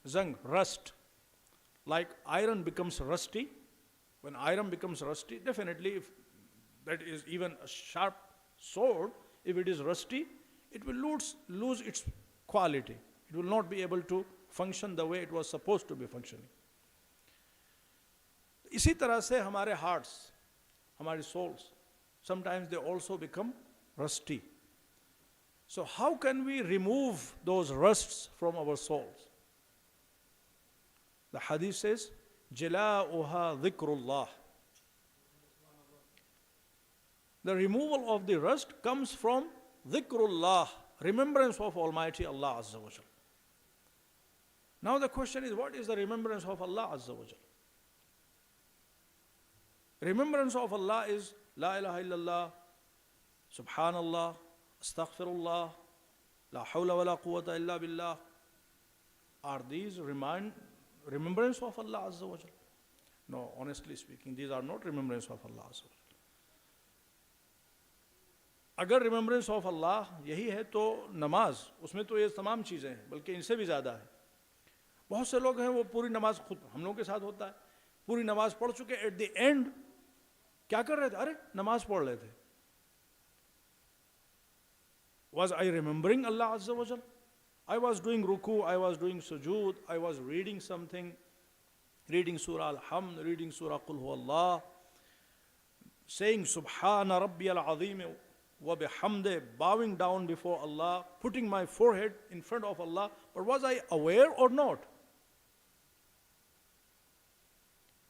زنگ، wrist, like iron becomes rusty. When iron becomes rusty, definitely if that is even a sharp sword, if it is rusty, it will lose its quality. It will not be able to function the way it was supposed to be functioning. اسی طرح سے ہمارے hearts, ہماری souls, sometimes they also become rusty. So how can we remove those rusts from our souls? The hadith says, جِلَاؤُهَا ذِكْرُ اللَّهِ. The removal of the rust comes from dhikrullah, remembrance of Almighty Allah Azza wa Jal. Now the question is, what is the remembrance of Allah Azza wa Jal? Remembrance of Allah is La ilaha illallah, Subhanallah, Astaghfirullah, La hawla wa la quwwata illa billah. Are these remembrance of Allah Azza wa Jal? No, honestly speaking, these are not remembrance of Allah Azza wa Jal. اگر ریممبرنس آف اللہ یہی ہے تو نماز اس میں تو یہ تمام چیزیں ہیں بلکہ ان سے بھی زیادہ ہے. بہت سے لوگ ہیں وہ پوری نماز خود ہم لوگوں کے ساتھ ہوتا ہے, پوری نماز پڑھ چکے, ایٹ دی اینڈ کیا کر رہے تھے؟ ارے نماز پڑھ رہے تھے. Was I remembering Allah Azza wa Jal? I was doing ruku, I was doing sujood, I was reading something, reading Surah Al-Hamd, reading Surah Qul Huwallah, saying Subhana Rabbiyal Azim wa bihamdih, bowing down before Allah, putting my forehead in front of Allah. But was I aware or not?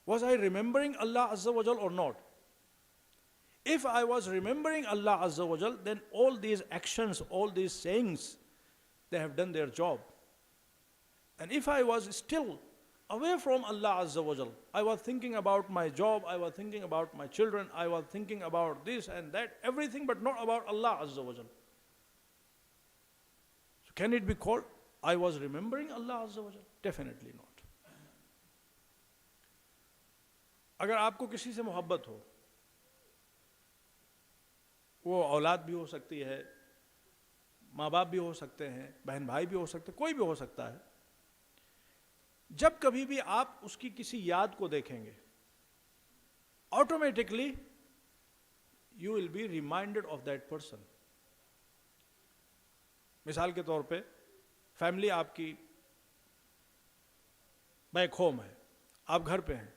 Was I remembering Allah Azza wa Jal or not? If I was remembering Allah Azza wa Jal, then all these actions, all these sayings, they have done their job. And if I was still away from Allah Azza wa Jal, I was thinking about my job, I was thinking about my children, I was thinking about this and that, everything but not about Allah Azza wa Jal. So can it be called I was remembering Allah Azza wa Jal? Definitely not. اگر آپ کو کسی سے محبت ہو, وہ اولاد بھی ہو سکتی ہے, ماں باپ بھی ہو سکتے ہیں, بہن بھائی بھی ہو سکتے ہیں, کوئی بھی ہو سکتا ہے, جب کبھی بھی آپ اس کی کسی یاد کو دیکھیں گے, automatically you will be reminded of that person. مثال کے طور پہ فیملی آپ کی بیک ہوم ہے, آپ گھر پہ ہیں,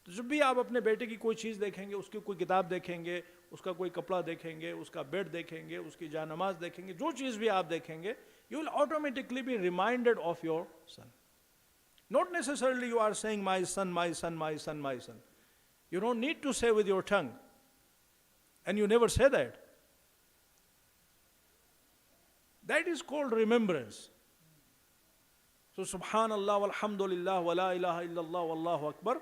تو جب بھی آپ اپنے بیٹے کی کوئی چیز دیکھیں گے, اس کی کوئی کتاب دیکھیں گے, اس کا کوئی کپڑا دیکھیں گے, اس کا بیڈ دیکھیں گے, اس کی جا نماز دیکھیں گے, جو چیز بھی آپ دیکھیں گے, you will automatically be reminded of your son. Not necessarily you are saying my son, my son, my son, my son. You don't need to say with your tongue. And you never say that. That is called remembrance. So subhanallah walhamdulillah wa la ilaha illallah wallahu akbar.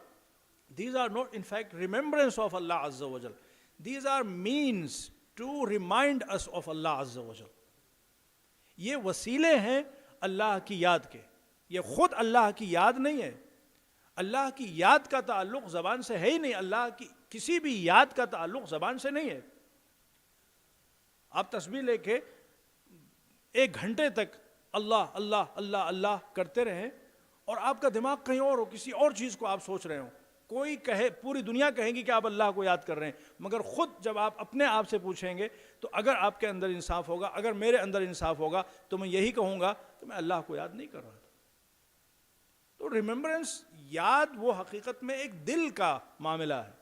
These are not in fact remembrance of Allah Azza wa Jal. These are means to remind us of Allah Azza wa Jal. یہ وسیلے ہیں اللہ کی یاد کے, یہ خود اللہ کی یاد نہیں ہے. اللہ کی یاد کا تعلق زبان سے ہے ہی نہیں, اللہ کی کسی بھی یاد کا تعلق زبان سے نہیں ہے. آپ تسبیح لے کے 1 گھنٹے تک اللہ اللہ اللہ اللہ کرتے رہیں اور آپ کا دماغ کہیں اور ہو, کسی اور چیز کو آپ سوچ رہے ہوں. کوئی کہے, پوری دنیا کہے گی کہ آپ اللہ کو یاد کر رہے ہیں, مگر خود جب آپ اپنے آپ سے پوچھیں گے تو اگر آپ کے اندر انصاف ہوگا, اگر میرے اندر انصاف ہوگا, تو میں یہی کہوں گا کہ میں اللہ کو یاد نہیں کر رہا تھا. تو ریممبرنس, یاد, وہ حقیقت میں ایک دل کا معاملہ ہے,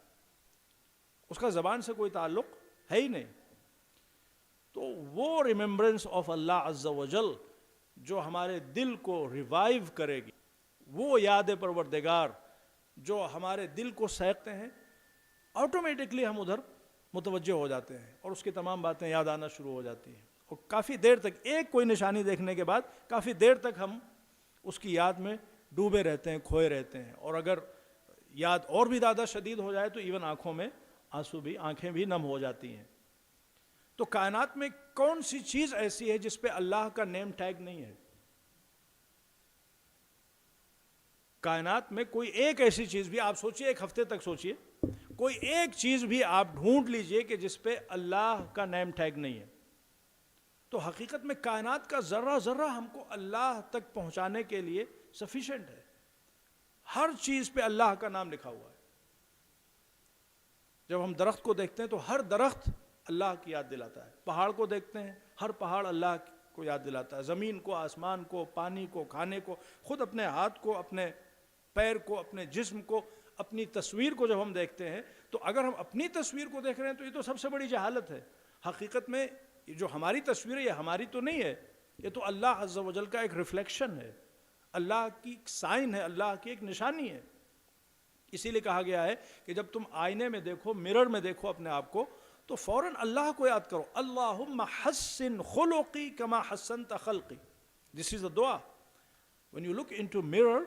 اس کا زبان سے کوئی تعلق ہے ہی نہیں. تو وہ ریممبرنس آف اللہ عز و جل جو ہمارے دل کو ریوائیو کرے گی, وہ یاد پروردگار جو ہمارے دل کو سینکتے ہیں, آٹومیٹکلی ہم ادھر متوجہ ہو جاتے ہیں اور اس کی تمام باتیں یاد آنا شروع ہو جاتی ہیں. اور کافی دیر تک, ایک کوئی نشانی دیکھنے کے بعد کافی دیر تک ہم اس کی یاد میں ڈوبے رہتے ہیں, کھوئے رہتے ہیں. اور اگر یاد اور بھی زیادہ شدید ہو جائے تو ایون آنکھوں میں آنسو بھی, آنکھیں بھی نم ہو جاتی ہیں. تو کائنات میں کون سی چیز ایسی ہے جس پہ اللہ کا نیم ٹیگ نہیں ہے؟ کائنات میں کوئی ایک ایسی چیز بھی آپ سوچئے, 1 ہفتے تک سوچئے, کوئی ایک چیز بھی آپ ڈھونڈ لیجئے کہ جس پہ اللہ کا نیم ٹیگ نہیں ہے. تو حقیقت میں کائنات کا ذرہ ذرہ ہم کو اللہ تک پہنچانے کے لیے سفیشینٹ ہے. ہر چیز پہ اللہ کا نام لکھا ہوا ہے. جب ہم درخت کو دیکھتے ہیں تو ہر درخت اللہ کی یاد دلاتا ہے. پہاڑ کو دیکھتے ہیں, ہر پہاڑ اللہ کو یاد دلاتا ہے. زمین کو, آسمان کو, پانی کو, کھانے کو, خود اپنے ہاتھ کو, اپنے پیر کو, اپنے جسم کو, اپنی تصویر کو جب ہم دیکھتے ہیں تو اگر ہم اپنی تصویر کو دیکھ رہے ہیں تو یہ تو سب سے بڑی جہالت ہے. حقیقت میں جو ہماری تصویر ہے یہ ہماری تو نہیں ہے, یہ تو اللہ عز و جل کا ایک ریفلیکشن ہے, اللہ کی ایک سائن ہے, اللہ کی ایک نشانی ہے. اسی لیے کہا گیا ہے کہ جب تم آئینے میں دیکھو, مرر میں دیکھو اپنے آپ کو, تو فوراً اللہ کو یاد کرو, اللہم حسن خلقی کما حسنت خلقی. This is the dua. When you look into mirror,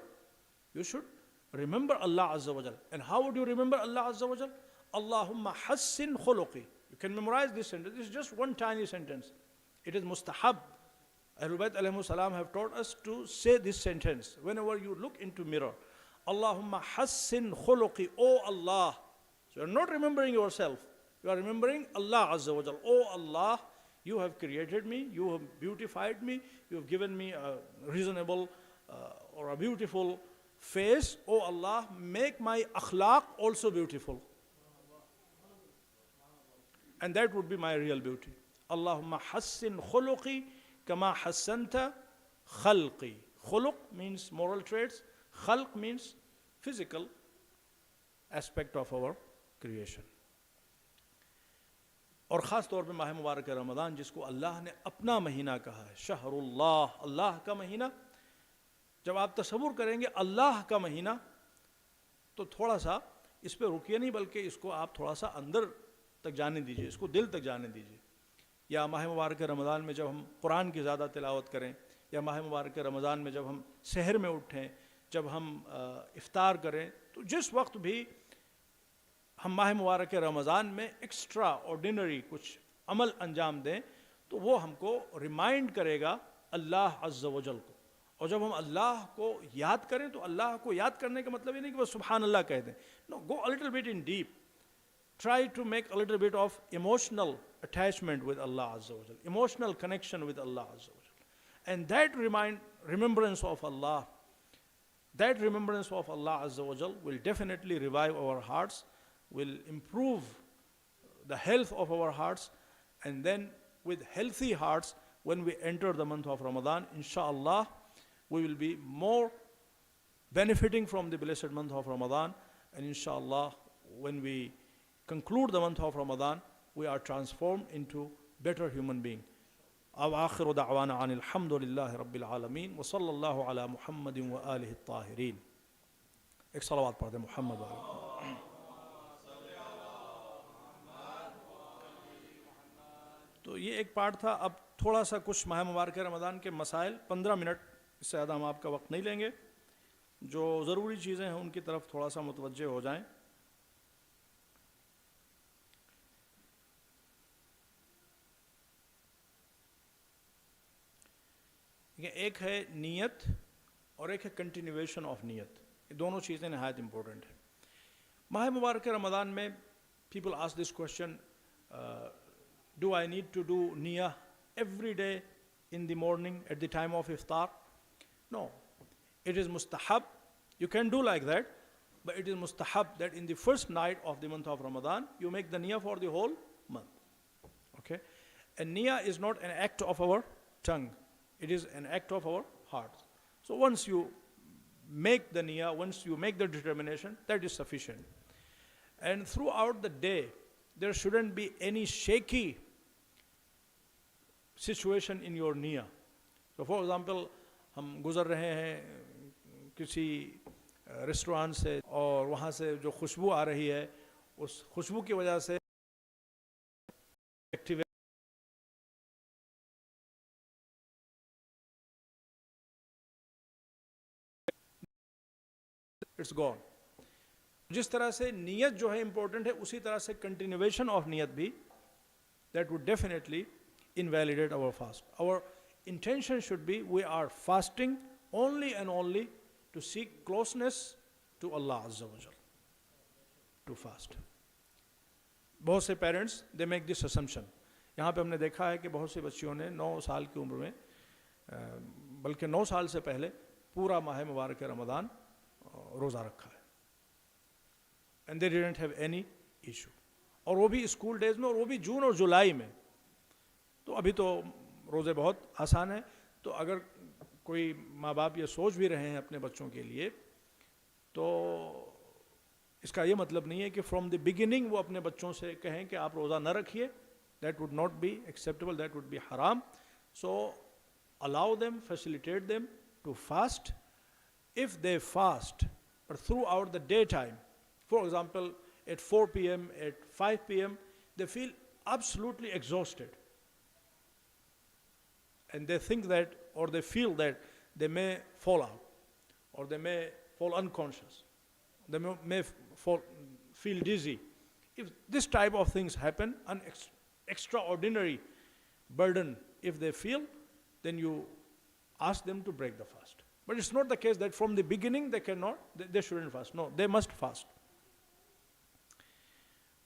you should remember Allah Azza wa Jal. And how would you remember Allah Azza wa Jal? Allahumma hassin khuluqi. You can memorize this sentence. This is just one tiny sentence. It is mustahab. Ahlul Bayt alayhimu salam have taught us to say this sentence whenever you look into mirror. Allahumma hassin khuluqi. Oh Allah. So you are not remembering yourself. You are remembering Allah Azza wa Jal. Oh Allah, you have created me. You have beautified me. You have given me a reasonable or a beautiful face. Oh Allah, make my akhlaq also beautiful. And that would be my real beauty. Allahumma hassin khuluqi kama hassanta khalqi. Khuluq means moral traits. Khalq means physical aspect of our creation. اور خاص طور پہ ماہ مبارک رمضان جس کو اللہ نے اپنا مہینہ کہا ہے, شہر اللہ, اللہ کا مہینہ. جب آپ تصور کریں گے اللہ کا مہینہ تو تھوڑا سا اس پہ رکیے نہیں, بلکہ اس کو آپ تھوڑا سا اندر تک جانے دیجئے, اس کو دل تک جانے دیجئے. یا ماہ مبارک رمضان میں جب ہم قرآن کی زیادہ تلاوت کریں, یا ماہ مبارک رمضان میں جب ہم سحر میں اٹھیں, جب ہم افطار کریں, تو جس وقت بھی ہم ماہ مبارک رمضان میں ایکسٹرا آرڈینری کچھ عمل انجام دیں تو وہ ہم کو ریمائنڈ کرے گا اللہ عز و جل کو. اور جب ہم اللہ کو یاد کریں تو اللہ کو یاد کرنے کا مطلب یہ نہیں کہ بس سبحان اللہ کہہ دیں. نو, گو a little bit in deep. Try to make a little bit of emotional attachment with Allah Azza wa Jal, emotional connection with Allah Azza wa Jal. And that remembrance of Allah, that remembrance of Allah Azza wa Jal will definitely revive our hearts, will improve the health of our hearts, and then with healthy hearts, when we enter the month of Ramadan, inshallah, we will be more benefiting from the blessed month of Ramadan, and inshallah, when we conclude the month of Ramadan, we are transformed into better human being. آخر دعوانا عن الحمد لله رب العالمين وصلى الله على محمد وآله الطاهرين. ایک صلوات پڑھ دیں محمد وآلہ. تو یہ ایک پارٹ تھا. اب تھوڑا سا کچھ ماہ مبارک رمضان کے مسائل, 15 منٹ اس سے زیادہ ہم آپ کا وقت نہیں لیں گے. جو ضروری چیزیں ہیں ان کی طرف تھوڑا سا متوجہ ہو جائیں. ایک ہے نیت اور ایک ہے کنٹینیویشن آف نیت. یہ دونوں چیزیں نہایت امپورٹنٹ ہیں. ماہ مبارک رمضان میں people ask this question, do I need to do niyah every day in the morning at the time of iftar? No, it is mustahab. You can do like that, but it is mustahab that in the first night of the month of Ramadan, you make the niyah for the whole month. Okay? And niyah is not an act of our tongue. It is an act of our heart. So once you make the niyah, once you make the determination, that is sufficient. And throughout the day, there shouldn't be any shaky situation in your niyah. So for example, ہم گزر رہے ہیں کسی ریسٹورانٹ سے اور وہاں سے جو خوشبو آ رہی ہے, اس خوشبو کی وجہ سے اٹس گون. جس طرح سے نیت جو ہے امپورٹنٹ ہے, اسی طرح سے کنٹینیویشن آف نیت بھی, that would definitely invalidate our fast. Our intention should be we are fasting only and only to seek closeness to Allah Azza wa Jal. To fast. بہت سے parents they make this assumption. یہاں پہ ہم نے دیکھا ہے کہ بہت سی بچیوں نے 9 سال کی عمر میں, بلکہ 9 سال سے پہلے پورا ماہ مبارک رمضان روزہ رکھا ہے. And they didn't have any issue. اور وہ بھی اسکول ڈیز میں, اور وہ بھی جون اور جولائی میں. تو ابھی تو روزے بہت آسان ہیں. تو اگر کوئی ماں باپ یہ سوچ بھی رہے ہیں اپنے بچوں کے لیے, تو اس کا یہ مطلب نہیں ہے کہ فرام دی بگننگ وہ اپنے بچوں سے کہیں کہ آپ روزہ نہ رکھیے. That would not be acceptable, that would be haram. So allow them, facilitate them to fast. If they fast, but throughout the daytime, for example, at 4 p.m., at 5 p.m., they feel absolutely exhausted. And they think that, or they feel that they may fall out, or they may fall unconscious, they may feel dizzy. If this type of things happen, an extraordinary burden, if they feel, then you ask them to break the fast. But it's not the case that from the beginning they cannot, they shouldn't fast. No, they must fast.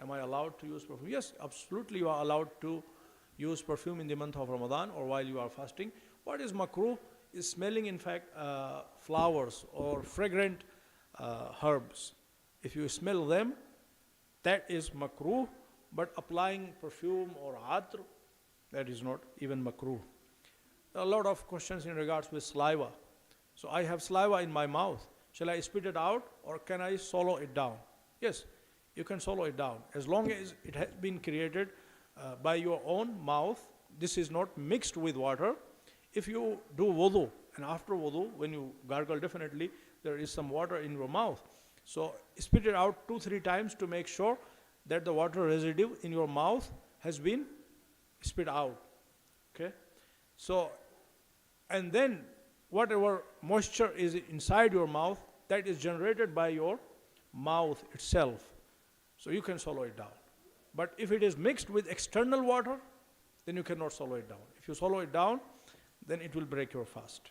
am I allowed to use perfume? Yes, absolutely you are allowed to use perfume in the month of Ramadan or while you are fasting. What is makruh is smelling, in fact, flowers or fragrant herbs. If you smell them, that is makruh, but applying perfume or atr, that is not even makruh. There are a lot of questions in regards with saliva. So I have saliva in my mouth. Shall I spit it out or can I swallow it down? Yes, you can swallow it down. As long as it has been created by your own mouth, this is not mixed with water. If you do wudu, and after wudu, when you gargle, definitely there is some water in your mouth. So spit it out 2-3 times to make sure that the water residue in your mouth has been spit out. Okay? So, and then whatever moisture is inside your mouth, that is generated by your mouth itself. So you can swallow it down. But if it is mixed with external water, then you cannot swallow it down. If you swallow it down, then it will break your fast.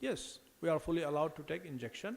Yes, we are fully allowed to take injection.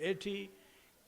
80,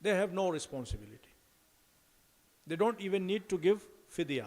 they have no responsibility, they don't even need to give fidya.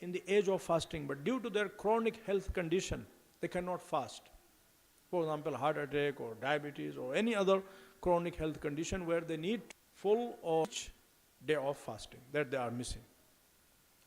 in the age of fasting, but due to their chronic health condition, they cannot fast. For example, heart attack or diabetes or any other chronic health condition where they need full or each day of fasting that they are missing.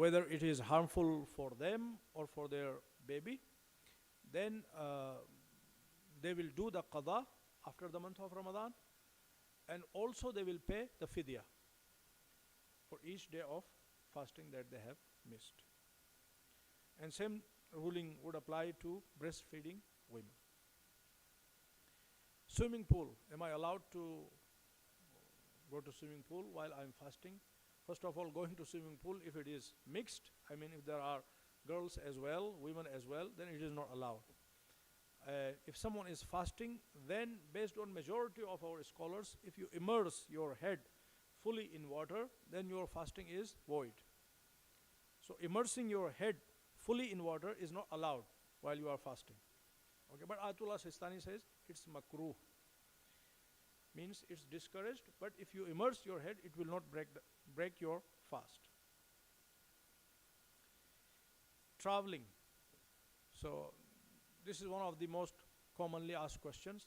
whether it is harmful for them or for their baby, then they will do the qada after the month of Ramadan, and also they will pay the fidya for each day of fasting that they have missed. And same ruling would apply to breastfeeding women. Swimming pool, am I allowed to go to swimming pool while I am fasting? First of all, going to swimming pool, if it is mixed, I mean if there are girls as well, women as well, then it is not allowed. If someone is fasting, then based on majority of our scholars, if you immerse your head fully in water, then your fasting is void. So immersing your head fully in water is not allowed while you are fasting. Okay, but Ayatullah Sistani says it's makruh, means it's discouraged, but if you immerse your head, it will not break your fast. Traveling. So this is one of the most commonly asked questions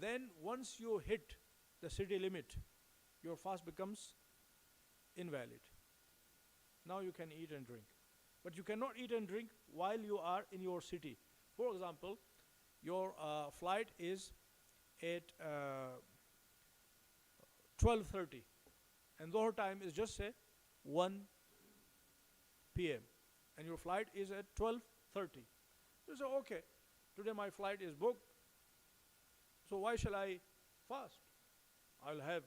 then once you hit the city limit, your fast becomes invalid. Now you can eat and drink, but you cannot eat and drink while you are in your city. For example, your flight is at 12:30 and Dhuhr time is just say 1 p.m. and your flight is at 12:30. You say, okay, Today my flight is booked, so why shall I fast? I'll have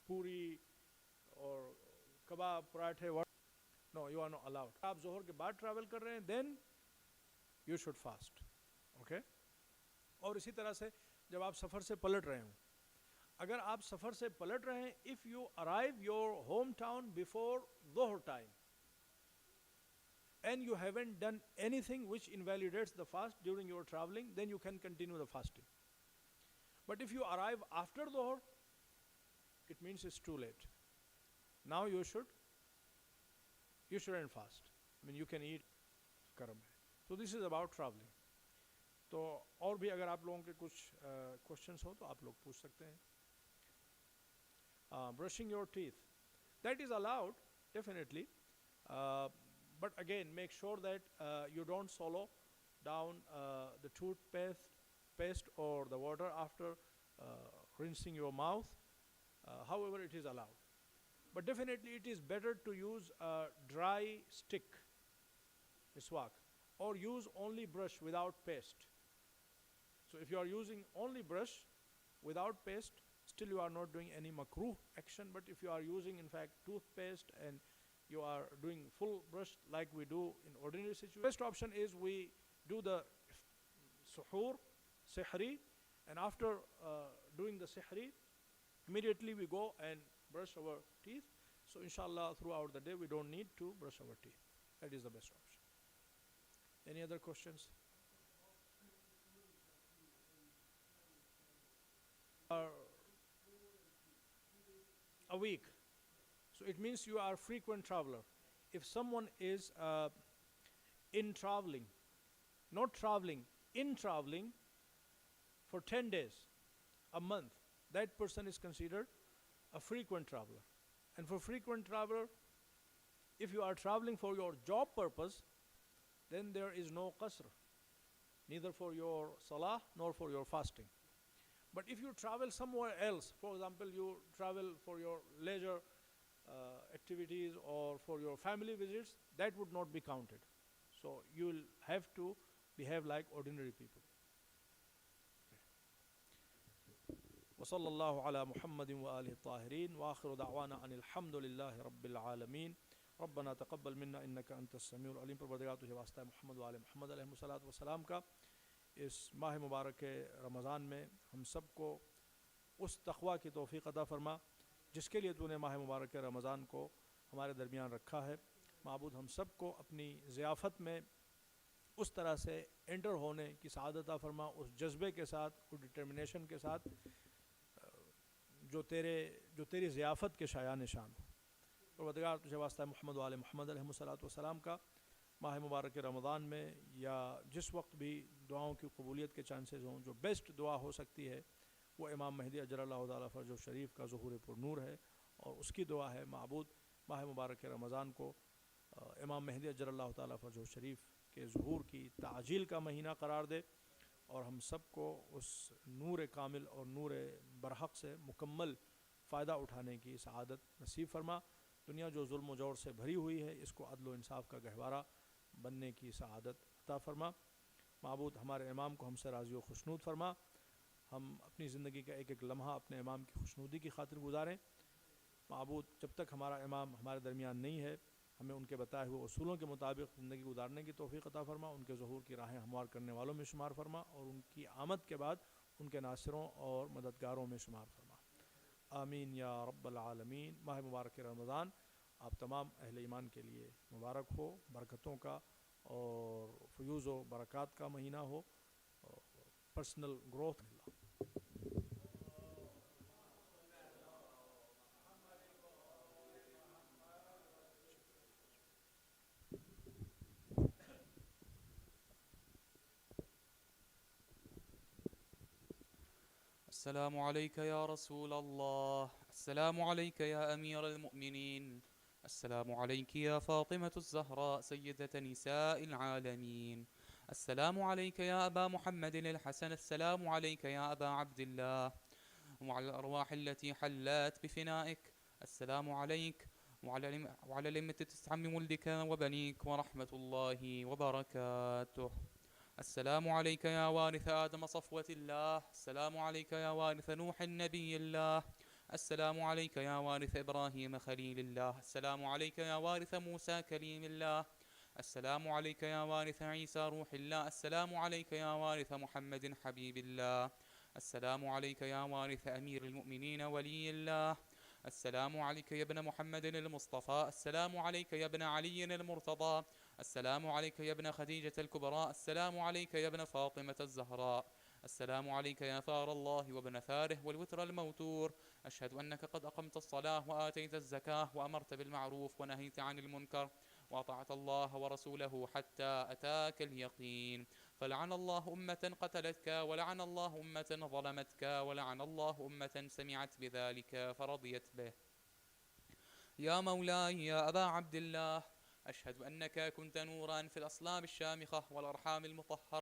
puri or kebab, parathe, what? No, you are not allowed. آپ ظہر کے بعد ٹریول کر رہے ہیں, then you should fast. Okay? اور اسی طرح سے جب آپ سفر سے پلٹ رہے ہوں, اگر آپ سفر سے پلٹ رہے ہیں, if you arrive your hometown before ظہر time and you haven't done anything which invalidates the fast during your traveling, then you can continue the fasting. But if you arrive after ظہر, it means it's too late. Now you shouldn't fast. I mean, you can eat karam hai. So this is about traveling. تو اور بھی اگر آپ لوگوں کے کچھ questions ہو تو آپ لوگ پوچھ سکتے ہیں. Brushing your teeth, that is allowed, definitely. But again, make sure that you don't swallow down the toothpaste or the water after rinsing your mouth. However, it is allowed. But definitely it is better to use a dry stick, miswak, or use only brush without paste. So if you are using only brush without paste, still you are not doing any makruh action. But if you are using in fact toothpaste and you are doing full brush like we do in ordinary situations, best option is we do the suhoor, sihri, and after doing the sihri, immediately we go and brush our teeth. So inshallah throughout the day we don't need to brush our teeth. That is the best option. Any other questions? A week. So it means you are a frequent traveler. If someone is in traveling for 10 days, a month, that person is considered a frequent traveler. And for frequent traveler, if you are traveling for your job purpose, then there is no qasr, neither for your salah nor for your fasting. But if you travel somewhere else, for example, you travel for your leisure activities or for your family visits, that would not be counted. So you will have to behave like ordinary people. وصلى الله على محمد وآله الطاهرين وآخر دعوانا أن الحمد لله رب العالمين ربنا تقبل منا إنك أنت السميع العليم. پروردگار تجھے واسطہ محمد وآل محمد علیہ الصلوۃ والسلام کا اس ماہ مبارک رمضان میں ہم سب کو اس تقوی کی توفیق عطا فرما جس کے لیے تو نے ماہ مبارک رمضان کو ہمارے درمیان رکھا ہے. معبود ہم سب کو اپنی ضیافت میں اس طرح سے انٹر ہونے کی سعادت عطا فرما, اس جذبے کے ساتھ, اس ڈٹرمنیشن کے ساتھ جو تیری ضیافت کے شایع نشان ہو. پروردگار تجھے واسطہ محمد وآل محمد علیہ الصلوۃ والسلام کا ماہ مبارک رمضان میں یا جس وقت بھی دعاؤں کی قبولیت کے چانسز ہوں, جو بیسٹ دعا ہو سکتی ہے وہ امام مہدی اجل اللہ تعالیٰ فرجہ شریف کا ظہور پر نور ہے, اور اس کی دعا ہے معبود ماہ مبارک رمضان کو امام مہدی اجل اللہ تعالیٰ فرجہ شریف کے ظہور کی تعجیل کا مہینہ قرار دے, اور ہم سب کو اس نور کامل اور نور برحق سے مکمل فائدہ اٹھانے کی سعادت نصیب فرما. دنیا جو ظلم و جور سے بھری ہوئی ہے اس کو عدل و انصاف کا گہوارہ بننے کی سعادت عطا فرما. معبود ہمارے امام کو ہم سے راضی و خوشنود فرما. ہم اپنی زندگی کا ایک ایک لمحہ اپنے امام کی خوشنودی کی خاطر گزاریں. معبود جب تک ہمارا امام ہمارے درمیان نہیں ہے, ہمیں ان کے بتائے ہوئے اصولوں کے مطابق زندگی گزارنے کی توفیق عطا فرما. ان کے ظہور کی راہیں ہموار کرنے والوں میں شمار فرما, اور ان کی آمد کے بعد ان کے ناصروں اور مددگاروں میں شمار فرما. آمین یا رب العالمین. ماہ مبارک رمضان آپ تمام اہل ایمان کے لیے مبارک ہو, برکتوں کا اور فیوز و برکات کا مہینہ ہو, پرسنل گروتھ. السلام عليك يا رسول الله، السلام عليك يا أمير المؤمنين، السلام عليك يا فاطمة الزهراء سيدة نساء العالمين، السلام عليك يا أبا محمد الحسن، السلام عليك يا أبا عبد الله، وعلى الأرواح التي حلت بفنائك، السلام عليك وعلى الأئمة 9 من ولدك وبنيك ورحمة الله وبركاته. السلام عليك يا وارث آدم صفوة الله. السلام عليك يا وارث نوح النبي الله. السلام عليك يا وارث إبراهيم خليل الله. السلام عليك يا وارث موسى كليم الله. السلام عليك يا وارث عيسى روح الله. السلام عليك يا وارث محمد حبيب الله. السلام عليك يا وارث أمير المؤمنين ولي الله. السلام عليك يا ابن محمد المصطفى. السلام عليك يا ابن علي المرتضى. السلام عليك يا ابن خديجة الكبرى. السلام عليك يا ابن فاطمة الزهراء. السلام عليك يا ثار الله وابن ثاره والوتر الموتور. أشهد أنك قد أقمت الصلاة وآتيت الزكاة وأمرت بالمعروف ونهيت عن المنكر وأطعت الله ورسوله حتى أتاك اليقين. فلعن الله أمة قتلتك، ولعن الله أمة ظلمتك، ولعن الله أمة سمعت بذلك فرضيت به. يا مولاي يا أبا عبد الله، أشهد أنك كنت نورا في الأصلاب الشامخة والأرحام المطهرة